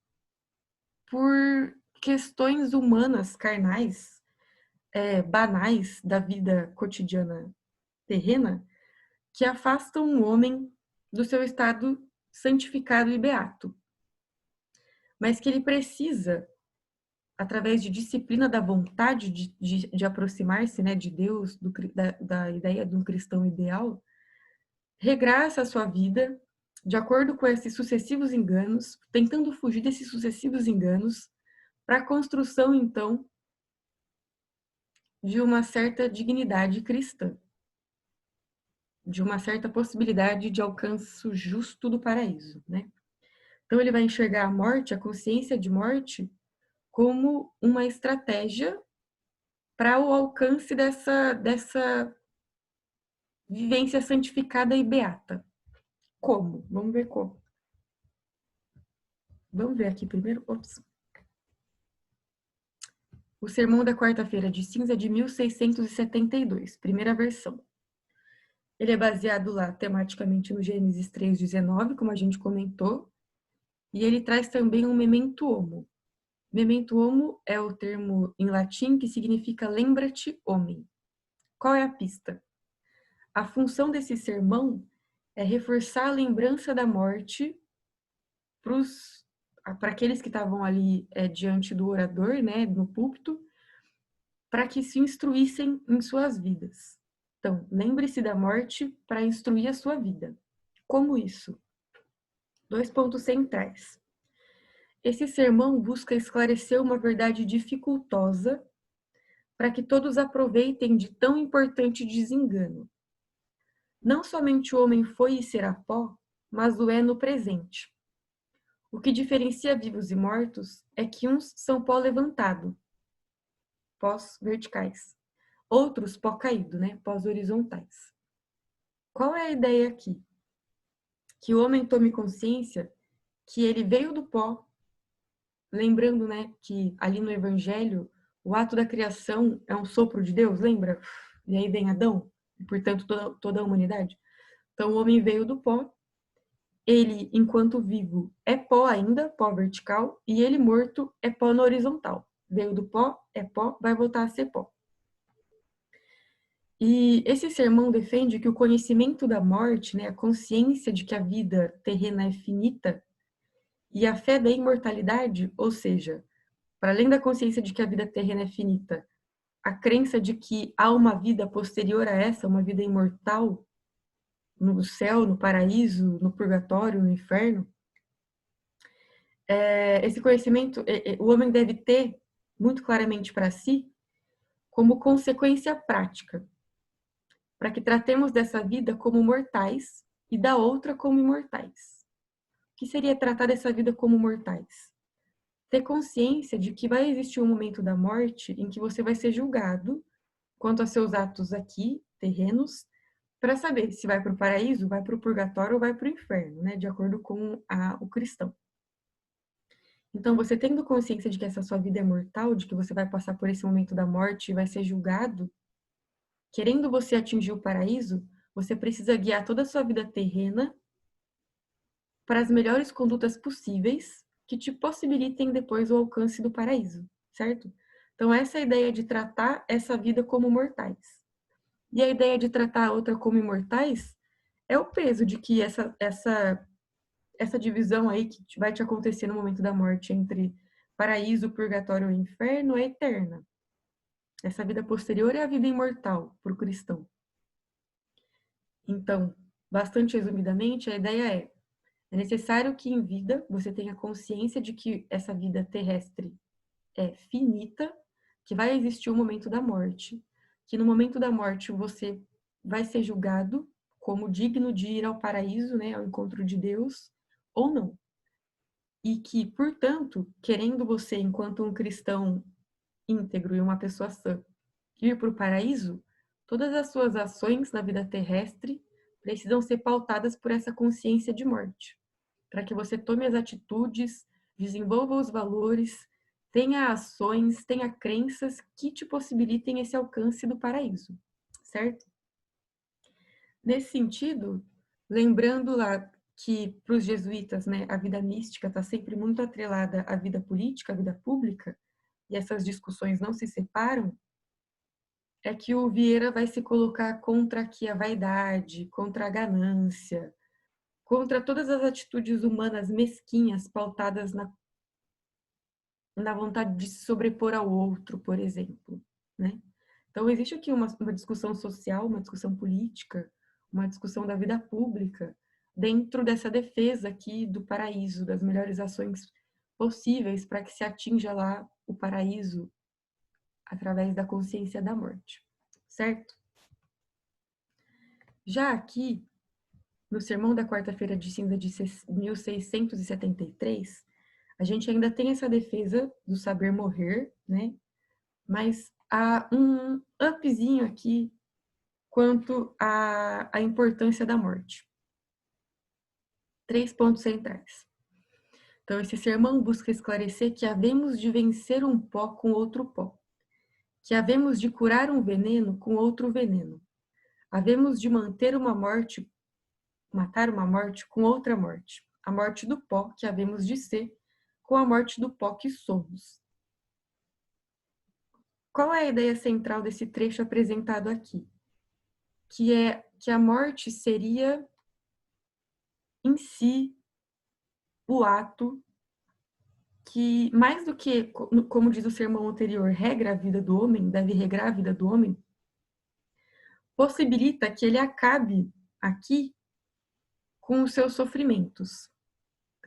[SPEAKER 1] por questões humanas, carnais, banais da vida cotidiana terrena, que afastam o homem do seu estado santificado e beato. Mas que ele precisa, através de disciplina da vontade de aproximar-se, né, de Deus, da ideia de um cristão ideal, regrar essa sua vida de acordo com esses sucessivos enganos, tentando fugir desses sucessivos enganos, para a construção, então, de uma certa dignidade cristã, de uma certa possibilidade de alcance justo do paraíso, né? Então ele vai enxergar a morte, a consciência de morte, como uma estratégia para o alcance dessa vivência santificada e beata. Como? Vamos ver como. Vamos ver aqui primeiro. Ops. O Sermão da Quarta-feira de Cinza de 1672, primeira versão. Ele é baseado lá tematicamente no Gênesis 3,19, como a gente comentou, e ele traz também um memento homo. Memento homo é o termo em latim que significa lembra-te, homem. Qual é a pista? A função desse sermão é reforçar a lembrança da morte para aqueles que estavam ali diante do orador, né, no púlpito, para que se instruíssem em suas vidas. Então, lembre-se da morte para instruir a sua vida. Como isso? 2 pontos centrais. Esse sermão busca esclarecer uma verdade dificultosa para que todos aproveitem de tão importante desengano. Não somente o homem foi e será pó, mas o é no presente. O que diferencia vivos e mortos é que uns são pó levantado, pós verticais, outros pó caído, né, pós horizontais. Qual é a ideia aqui? Que o homem tome consciência que ele veio do pó, lembrando, né, que ali no Evangelho o ato da criação é um sopro de Deus, lembra? E aí vem Adão, e portanto toda a humanidade. Então o homem veio do pó, ele, enquanto vivo, é pó ainda, pó vertical, e ele morto é pó na horizontal. Veio do pó, é pó, vai voltar a ser pó. E esse sermão defende que o conhecimento da morte, né, a consciência de que a vida terrena é finita, e a fé da imortalidade, ou seja, para além da consciência de que a vida terrena é finita, a crença de que há uma vida posterior a essa, uma vida imortal, no céu, no paraíso, no purgatório, no inferno, esse conhecimento o homem deve ter muito claramente para si como consequência prática, para que tratemos dessa vida como mortais e da outra como imortais. O que seria tratar dessa vida como mortais? Ter consciência de que vai existir um momento da morte em que você vai ser julgado quanto a seus atos aqui, terrenos, para saber se vai para o paraíso, vai para o purgatório ou vai para o inferno, né, de acordo com o cristão. Então, você tendo consciência de que essa sua vida é mortal, de que você vai passar por esse momento da morte e vai ser julgado, querendo você atingir o paraíso, você precisa guiar toda a sua vida terrena para as melhores condutas possíveis que te possibilitem depois o alcance do paraíso, certo? Então, essa é a ideia de tratar essa vida como mortais. E a ideia de tratar a outra como imortais é o peso de que essa divisão aí que vai te acontecer no momento da morte entre paraíso, purgatório e inferno é eterna. Essa vida posterior é a vida imortal para o cristão. Então, bastante resumidamente, a ideia é necessário que em vida você tenha consciência de que essa vida terrestre é finita, que vai existir o momento da morte, que no momento da morte você vai ser julgado como digno de ir ao paraíso, né, ao encontro de Deus, ou não. E que, portanto, querendo você, enquanto um cristão íntegro e uma pessoa sã, ir para o paraíso, todas as suas ações na vida terrestre precisam ser pautadas por essa consciência de morte, para que você tome as atitudes, desenvolva os valores, tenha ações, tenha crenças que te possibilitem esse alcance do paraíso, certo? Nesse sentido, lembrando lá que para os jesuítas, né, a vida mística está sempre muito atrelada à vida política, à vida pública, e essas discussões não se separam, é que o Vieira vai se colocar contra aqui a vaidade, contra a ganância, contra todas as atitudes humanas mesquinhas pautadas na vontade de se sobrepor ao outro, por exemplo, né? Então, existe aqui uma discussão social, uma discussão política, uma discussão da vida pública, dentro dessa defesa aqui do paraíso, das melhores ações possíveis para que se atinja lá o paraíso através da consciência da morte, certo? Já aqui, no Sermão da Quarta-feira de Cinza de 1673, a gente ainda tem essa defesa do saber morrer, né? Mas há um upzinho aqui quanto à importância da morte. 3 pontos centrais. Então, esse sermão busca esclarecer que havemos de vencer um pó com outro pó, que havemos de curar um veneno com outro veneno, havemos de matar uma morte com outra morte, a morte do pó que havemos de ser com a morte do pó que somos. Qual é a ideia central desse trecho apresentado aqui? Que é que a morte seria em si o ato que, mais do que, como diz o sermão anterior, regra a vida do homem, deve regrar a vida do homem, possibilita que ele acabe aqui com os seus sofrimentos.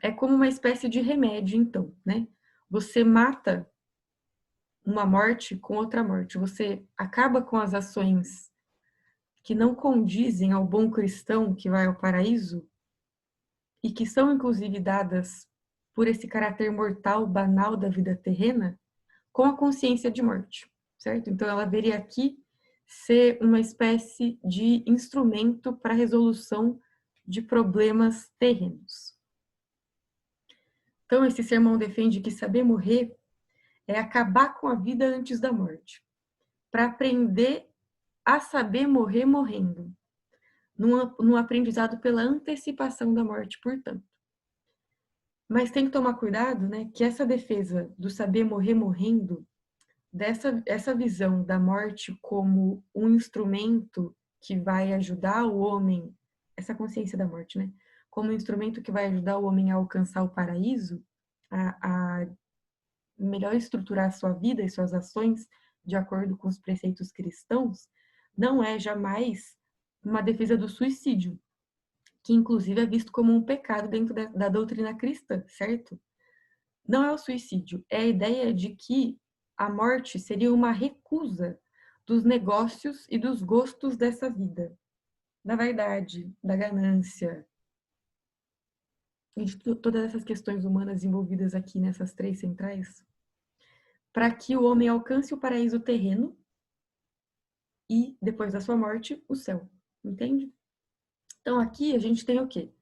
[SPEAKER 1] É como uma espécie de remédio, então, né? Você mata uma morte com outra morte, você acaba com as ações que não condizem ao bom cristão que vai ao paraíso e que são inclusive dadas por esse caráter mortal, banal da vida terrena, com a consciência de morte, certo? Então ela veria aqui ser uma espécie de instrumento para a resolução de problemas terrenos. Então esse sermão defende que saber morrer é acabar com a vida antes da morte, para aprender a saber morrer morrendo, num aprendizado pela antecipação da morte, portanto. Mas tem que tomar cuidado, né, que essa defesa do saber morrer morrendo, essa visão da morte como um instrumento que vai ajudar o homem, essa consciência da morte, né, como um instrumento que vai ajudar o homem a alcançar o paraíso, a melhor estruturar a sua vida e suas ações de acordo com os preceitos cristãos, não é jamais uma defesa do suicídio, que inclusive é visto como um pecado dentro da doutrina cristã, certo? Não é o suicídio, é a ideia de que a morte seria uma recusa dos negócios e dos gostos dessa vida, da vaidade, da ganância, e de todas essas questões humanas envolvidas aqui nessas 3 centrais, para que o homem alcance o paraíso terreno e, depois da sua morte, o céu. Entende? Então, aqui a gente tem o quê?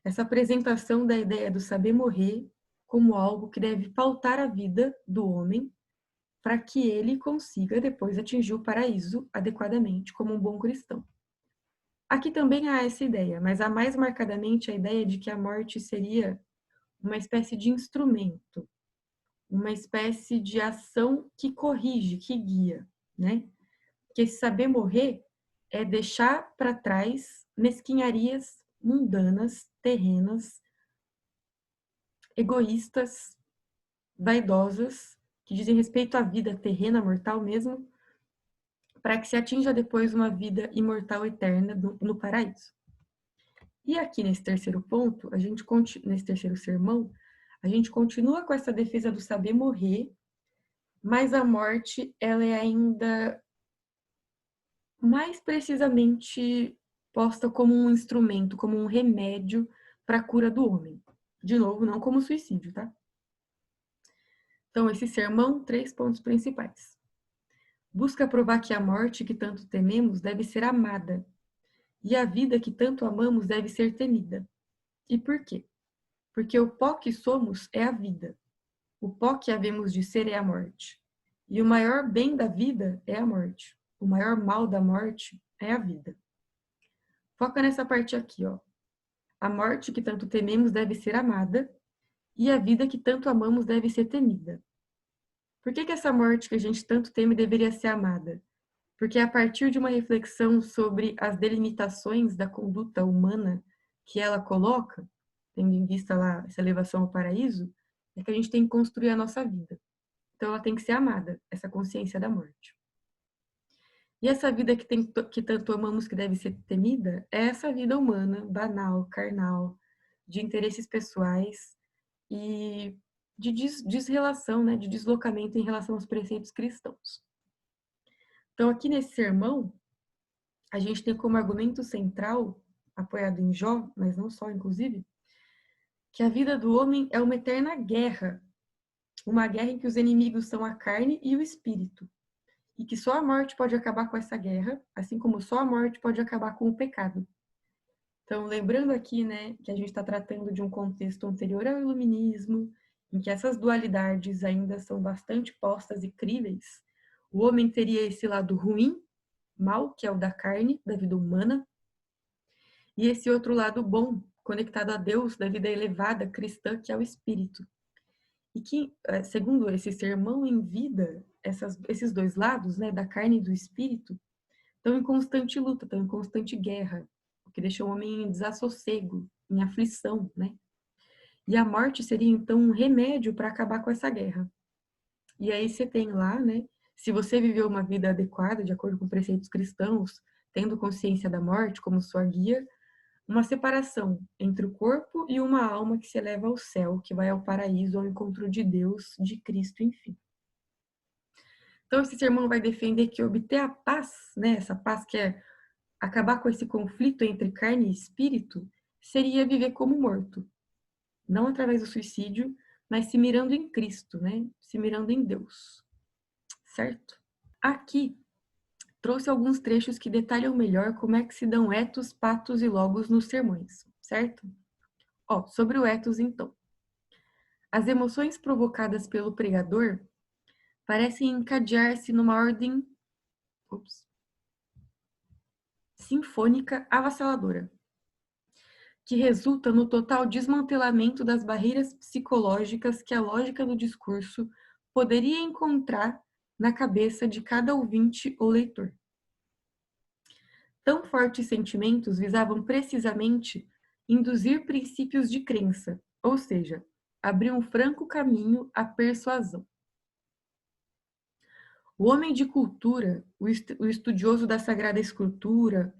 [SPEAKER 1] Essa apresentação da ideia do saber morrer como algo que deve pautar a vida do homem para que ele consiga depois atingir o paraíso adequadamente como um bom cristão. Aqui também há essa ideia, mas há mais marcadamente a ideia de que a morte seria uma espécie de instrumento, uma espécie de ação que corrige, que guia, né? Porque saber morrer é deixar para trás mesquinharias mundanas, terrenas, egoístas, vaidosas, que dizem respeito à vida terrena, mortal mesmo, para que se atinja depois uma vida imortal eterna no paraíso. E aqui nesse terceiro ponto, nesse terceiro sermão, a gente continua com essa defesa do saber morrer, mas a morte ela é ainda mais precisamente posta como um instrumento, como um remédio para a cura do homem. De novo, não como suicídio, tá? Então, esse sermão, 3 pontos principais. Busca provar que a morte que tanto tememos deve ser amada, e a vida que tanto amamos deve ser temida. E por quê? Porque o pó que somos é a vida. O pó que havemos de ser é a morte. E o maior bem da vida é a morte. O maior mal da morte é a vida. Foca nessa parte aqui, ó. A morte que tanto tememos deve ser amada, e a vida que tanto amamos deve ser temida. Por que essa morte que a gente tanto teme deveria ser amada? Porque é a partir de uma reflexão sobre as delimitações da conduta humana que ela coloca, tendo em vista lá essa elevação ao paraíso, é que a gente tem que construir a nossa vida. Então ela tem que ser amada, essa consciência da morte. E essa vida que tanto amamos que deve ser temida é essa vida humana, banal, carnal, de interesses pessoais e de desrelação, né, de deslocamento em relação aos preceitos cristãos. Então, aqui nesse sermão, a gente tem como argumento central, apoiado em Jó, mas não só, inclusive, que a vida do homem é uma eterna guerra, uma guerra em que os inimigos são a carne e o espírito, e que só a morte pode acabar com essa guerra, assim como só a morte pode acabar com o pecado. Então, lembrando aqui, né, que a gente está tratando de um contexto anterior ao iluminismo, em que essas dualidades ainda são bastante postas e críveis, o homem teria esse lado ruim, mal, que é o da carne, da vida humana, e esse outro lado bom, conectado a Deus, da vida elevada, cristã, que é o espírito. E que, segundo esse sermão em vida, esses dois lados, né, da carne e do espírito, estão em constante luta, estão em constante guerra, o que deixa o homem em desassossego, em aflição, né? E a morte seria, então, um remédio para acabar com essa guerra. E aí você tem lá, né, se você viveu uma vida adequada, de acordo com preceitos cristãos, tendo consciência da morte como sua guia, uma separação entre o corpo e uma alma que se eleva ao céu, que vai ao paraíso, ao encontro de Deus, de Cristo, enfim. Então, esse sermão vai defender que obter a paz, né, essa paz que é acabar com esse conflito entre carne e espírito, seria viver como morto. Não através do suicídio, mas se mirando em Cristo, né? Se mirando em Deus. Certo? Aqui, trouxe alguns trechos que detalham melhor como é que se dão etos, patos e logos nos sermões. Certo? Ó, sobre o etos, então. As emoções provocadas pelo pregador parecem encadear-se numa ordem sinfônica avassaladora, que resulta no total desmantelamento das barreiras psicológicas que a lógica do discurso poderia encontrar na cabeça de cada ouvinte ou leitor. Tão fortes sentimentos visavam precisamente induzir princípios de crença, ou seja, abrir um franco caminho à persuasão. O homem de cultura, o estudioso da Sagrada Escritura,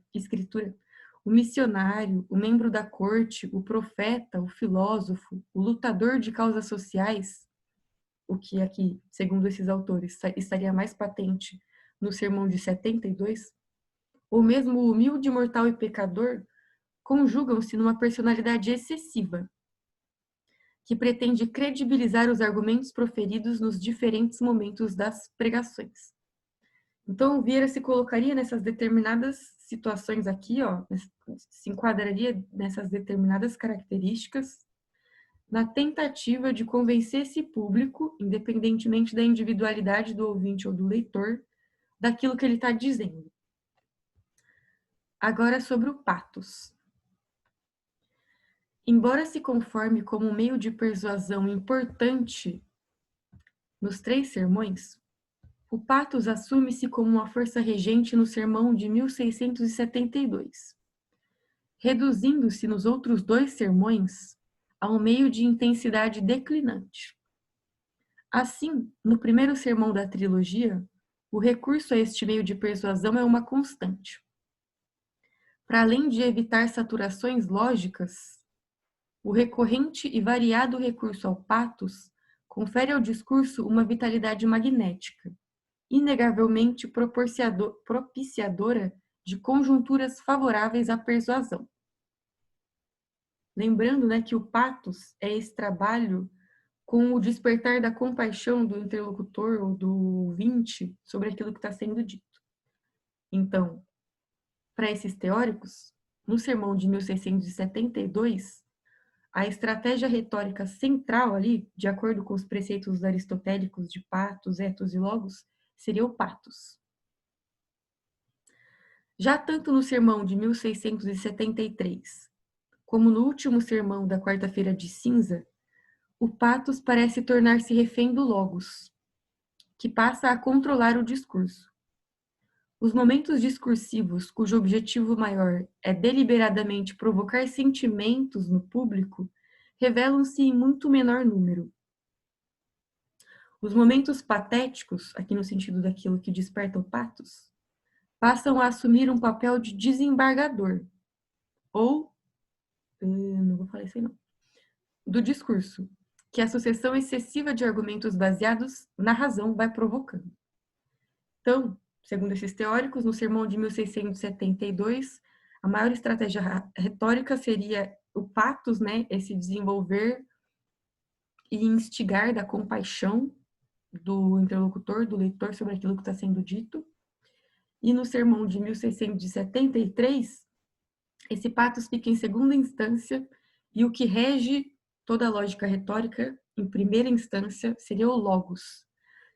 [SPEAKER 1] o missionário, o membro da corte, o profeta, o filósofo, o lutador de causas sociais, o que aqui, segundo esses autores, estaria mais patente no Sermão de 72, ou mesmo o humilde mortal e pecador, conjugam-se numa personalidade excessiva, que pretende credibilizar os argumentos proferidos nos diferentes momentos das pregações. Então, Vieira se colocaria nessas determinadas situações aqui, ó, se enquadraria nessas determinadas características na tentativa de convencer esse público, independentemente da individualidade do ouvinte ou do leitor, daquilo que ele está dizendo. Agora sobre o patos. Embora se conforme como um meio de persuasão importante nos 3 sermões, o patos assume-se como uma força regente no sermão de 1672, reduzindo-se nos outros 2 sermões a um meio de intensidade declinante. Assim, no primeiro sermão da trilogia, o recurso a este meio de persuasão é uma constante. Para além de evitar saturações lógicas, o recorrente e variado recurso ao patos confere ao discurso uma vitalidade magnética, inegavelmente propiciadora de conjunturas favoráveis à persuasão. Lembrando, né, que o patos é esse trabalho com o despertar da compaixão do interlocutor ou do ouvinte sobre aquilo que está sendo dito. Então, para esses teóricos, no sermão de 1672, a estratégia retórica central ali, de acordo com os preceitos aristotélicos de patos, etos e logos, seria o patos. Já tanto no sermão de 1673, como no último sermão da quarta-feira de cinza, o patos parece tornar-se refém do logos, que passa a controlar o discurso. Os momentos discursivos, cujo objetivo maior é deliberadamente provocar sentimentos no público, revelam-se em muito menor número. Os momentos patéticos, aqui no sentido daquilo que desperta o patos, passam a assumir um papel de desembargador, ou, não vou falar isso aí não, do discurso, que a sucessão excessiva de argumentos baseados na razão vai provocando. Então, segundo esses teóricos, no sermão de 1672, a maior estratégia retórica seria o patos, né, esse desenvolver e instigar da compaixão do interlocutor, do leitor, sobre aquilo que está sendo dito. E no sermão de 1673, esse patos fica em segunda instância e o que rege toda a lógica retórica, em primeira instância, seria o logos.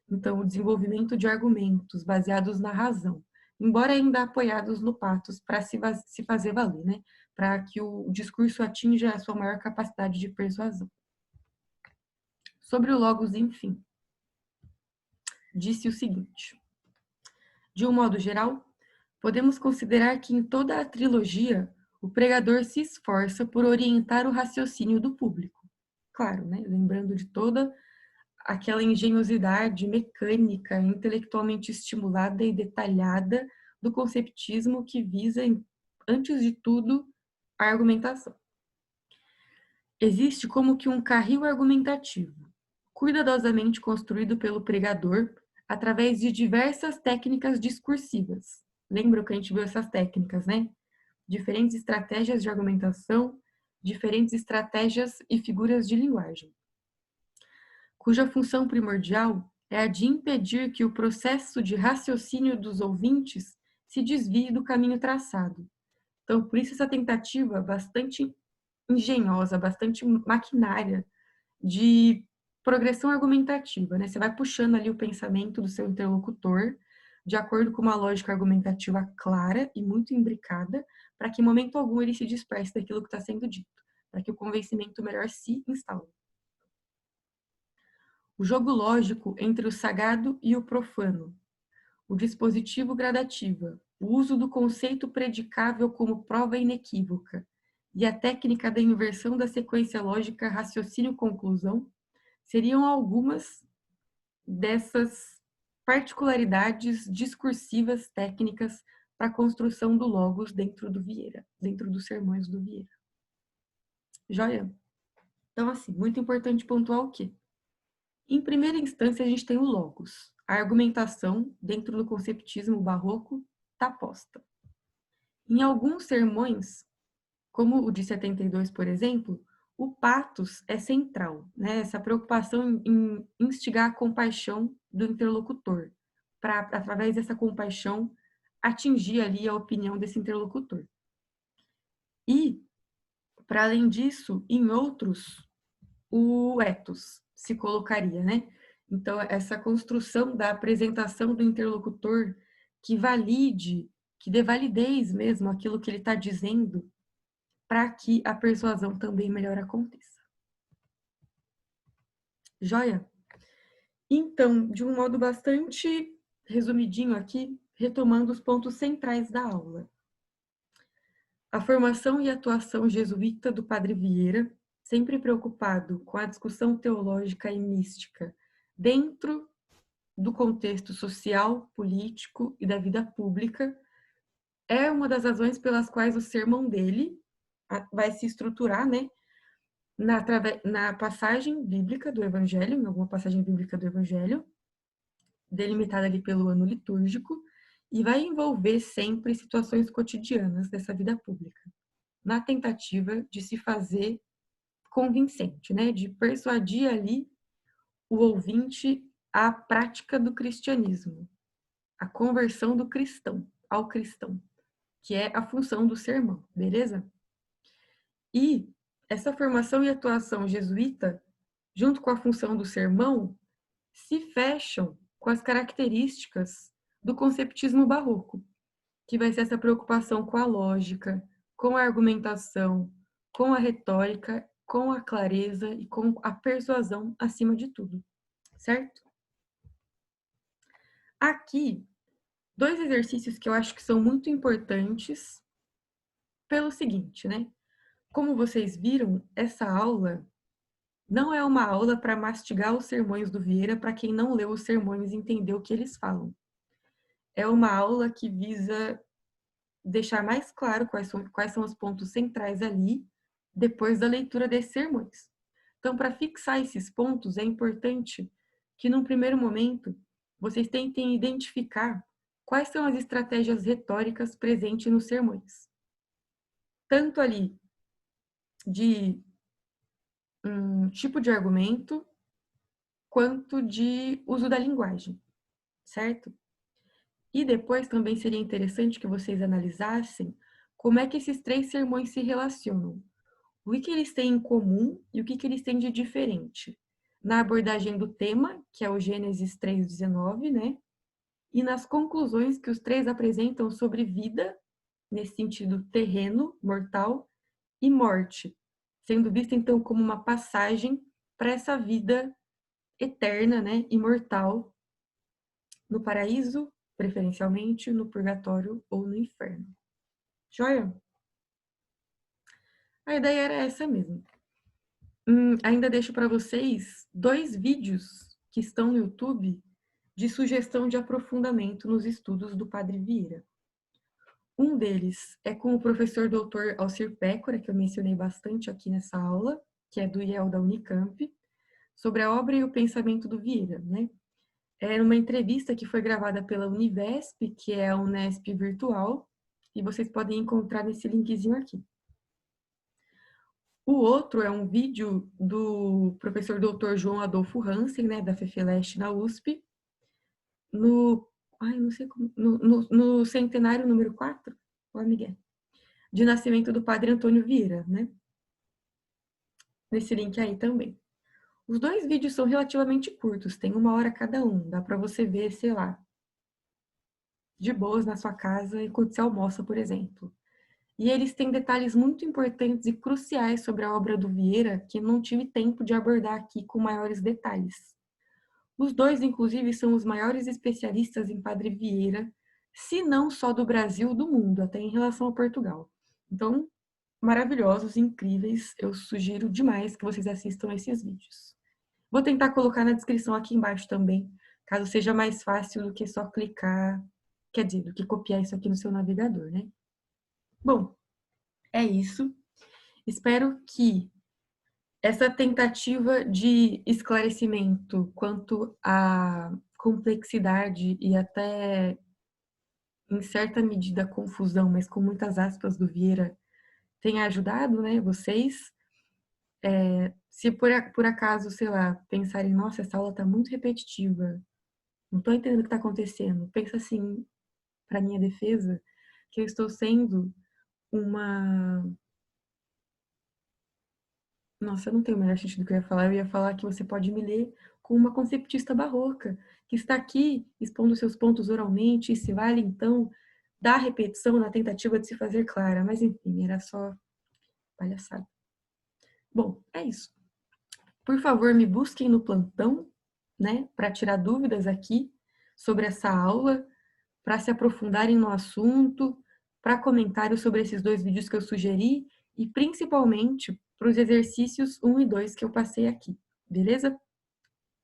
[SPEAKER 1] Então, o desenvolvimento de argumentos baseados na razão, embora ainda apoiados no patos para se fazer valer, né? Para que o discurso atinja a sua maior capacidade de persuasão. Sobre o logos, enfim, disse o seguinte: de um modo geral, podemos considerar que em toda a trilogia o pregador se esforça por orientar o raciocínio do público. Claro, né? Lembrando de toda aquela engenhosidade mecânica, intelectualmente estimulada e detalhada do conceptismo que visa, antes de tudo, a argumentação. Existe como que um carril argumentativo, cuidadosamente construído pelo pregador através de diversas técnicas discursivas. Lembra que a gente viu essas técnicas, né? Diferentes estratégias de argumentação, diferentes estratégias e figuras de linguagem, cuja função primordial é a de impedir que o processo de raciocínio dos ouvintes se desvie do caminho traçado. Então, por isso essa tentativa bastante engenhosa, bastante maquinária de progressão argumentativa, né? Você vai puxando ali o pensamento do seu interlocutor de acordo com uma lógica argumentativa clara e muito imbricada, para que em momento algum ele se disperse daquilo que está sendo dito, para que o convencimento melhor se instale. O jogo lógico entre o sagrado e o profano, o dispositivo gradativa, o uso do conceito predicável como prova inequívoca e a técnica da inversão da sequência lógica raciocínio-conclusão seriam algumas dessas particularidades discursivas técnicas para a construção do logos dentro do Vieira, dentro dos sermões do Vieira. Joia? Então, assim, muito importante pontuar o quê? Em primeira instância, a gente tem o logos. A argumentação, dentro do conceptismo barroco, está posta. Em alguns sermões, como o de 72, por exemplo, o patos é central, né? Essa preocupação em instigar a compaixão do interlocutor, para, através dessa compaixão, atingir ali a opinião desse interlocutor. E, para além disso, em outros o ethos se colocaria, né? Então, essa construção da apresentação do interlocutor que valide, que dê validez mesmo àquilo que ele está dizendo, para que a persuasão também melhor aconteça. Joia? Então, de um modo bastante resumidinho aqui, retomando os pontos centrais da aula. A formação e atuação jesuíta do Padre Vieira, sempre preocupado com a discussão teológica e mística dentro do contexto social, político e da vida pública, é uma das razões pelas quais o sermão dele vai se estruturar, né, na passagem bíblica do Evangelho, em alguma passagem bíblica do Evangelho, delimitada ali pelo ano litúrgico, e vai envolver sempre situações cotidianas dessa vida pública, na tentativa de se fazer convincente, né, de persuadir ali o ouvinte à prática do cristianismo, a conversão do cristão ao cristão, que é a função do sermão, beleza? E essa formação e atuação jesuíta, junto com a função do sermão, se fecham com as características do conceptismo barroco, que vai ser essa preocupação com a lógica, com a argumentação, com a retórica, com a clareza e com a persuasão acima de tudo, certo? Aqui, dois exercícios que eu acho que são muito importantes pelo seguinte, né? Como vocês viram, essa aula não é uma aula para mastigar os sermões do Vieira para quem não leu os sermões e entendeu o que eles falam. É uma aula que visa deixar mais claro quais são os pontos centrais ali, depois da leitura desses sermões. Então, para fixar esses pontos, é importante que, num primeiro momento, vocês tentem identificar quais são as estratégias retóricas presentes nos sermões. Tanto ali de um tipo de argumento, quanto de uso da linguagem, certo? E depois também seria interessante que vocês analisassem como é que esses três sermões se relacionam. O que eles têm em comum e o que eles têm de diferente. Na abordagem do tema, que é o Gênesis 3:19, né? E nas conclusões que os três apresentam sobre vida, nesse sentido terreno, mortal, e morte, sendo vista então como uma passagem para essa vida eterna, né, imortal, no paraíso, preferencialmente, no purgatório ou no inferno. Joia? A ideia era essa mesmo. Ainda deixo para vocês 2 vídeos que estão no YouTube de sugestão de aprofundamento nos estudos do Padre Vieira. Um deles é com o professor Dr. Alcir Pécora, que eu mencionei bastante aqui nessa aula, que é do IEL da Unicamp, sobre a obra e o pensamento do Vieira, né? É uma entrevista que foi gravada pela Univesp, que é a Unesp virtual, e vocês podem encontrar nesse linkzinho aqui. O outro é um vídeo do professor Dr. João Adolfo Hansen, né, da FEFELESH na USP, não sei como, no centenário número 4, ó, Miguel, de nascimento do padre Antônio Vieira, né? Nesse link aí também. Os 2 vídeos são relativamente curtos, tem 1 hora cada um, dá para você ver, sei lá, de boas na sua casa enquanto você almoça, por exemplo. E eles têm detalhes muito importantes e cruciais sobre a obra do Vieira que não tive tempo de abordar aqui com maiores detalhes. Os 2, inclusive, são os maiores especialistas em Padre Vieira, se não só do Brasil, do mundo, até em relação a Portugal. Então, maravilhosos, incríveis, eu sugiro demais que vocês assistam esses vídeos. Vou tentar colocar na descrição aqui embaixo também, caso seja mais fácil do que só clicar, quer dizer, do que copiar isso aqui no seu navegador, né? Bom, é isso. Espero que essa tentativa de esclarecimento quanto à complexidade e até, em certa medida, confusão, mas com muitas aspas do Vieira, tenha ajudado, né, vocês. Se por acaso, sei lá, pensarem, nossa, essa aula está muito repetitiva, não estou entendendo o que está acontecendo, pensa assim, para minha defesa, que eu estou sendo uma Nossa, não tem o menor sentido do que eu ia falar. Eu ia falar que você pode me ler com uma conceptista barroca, que está aqui expondo seus pontos oralmente e se vale, então, da repetição na tentativa de se fazer clara. Mas, enfim, era só palhaçada. Bom, é isso. Por favor, me busquem no plantão, né, para tirar dúvidas aqui sobre essa aula, para se aprofundarem no assunto, para comentários sobre esses 2 vídeos que eu sugeri e principalmente para os exercícios 1 e 2 que eu passei aqui, beleza?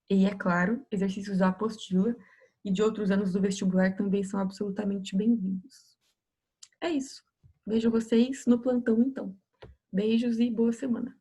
[SPEAKER 1] E, é claro, exercícios da apostila e de outros anos do vestibular também são absolutamente bem-vindos. É isso. Vejo vocês no plantão, então. Beijos e boa semana.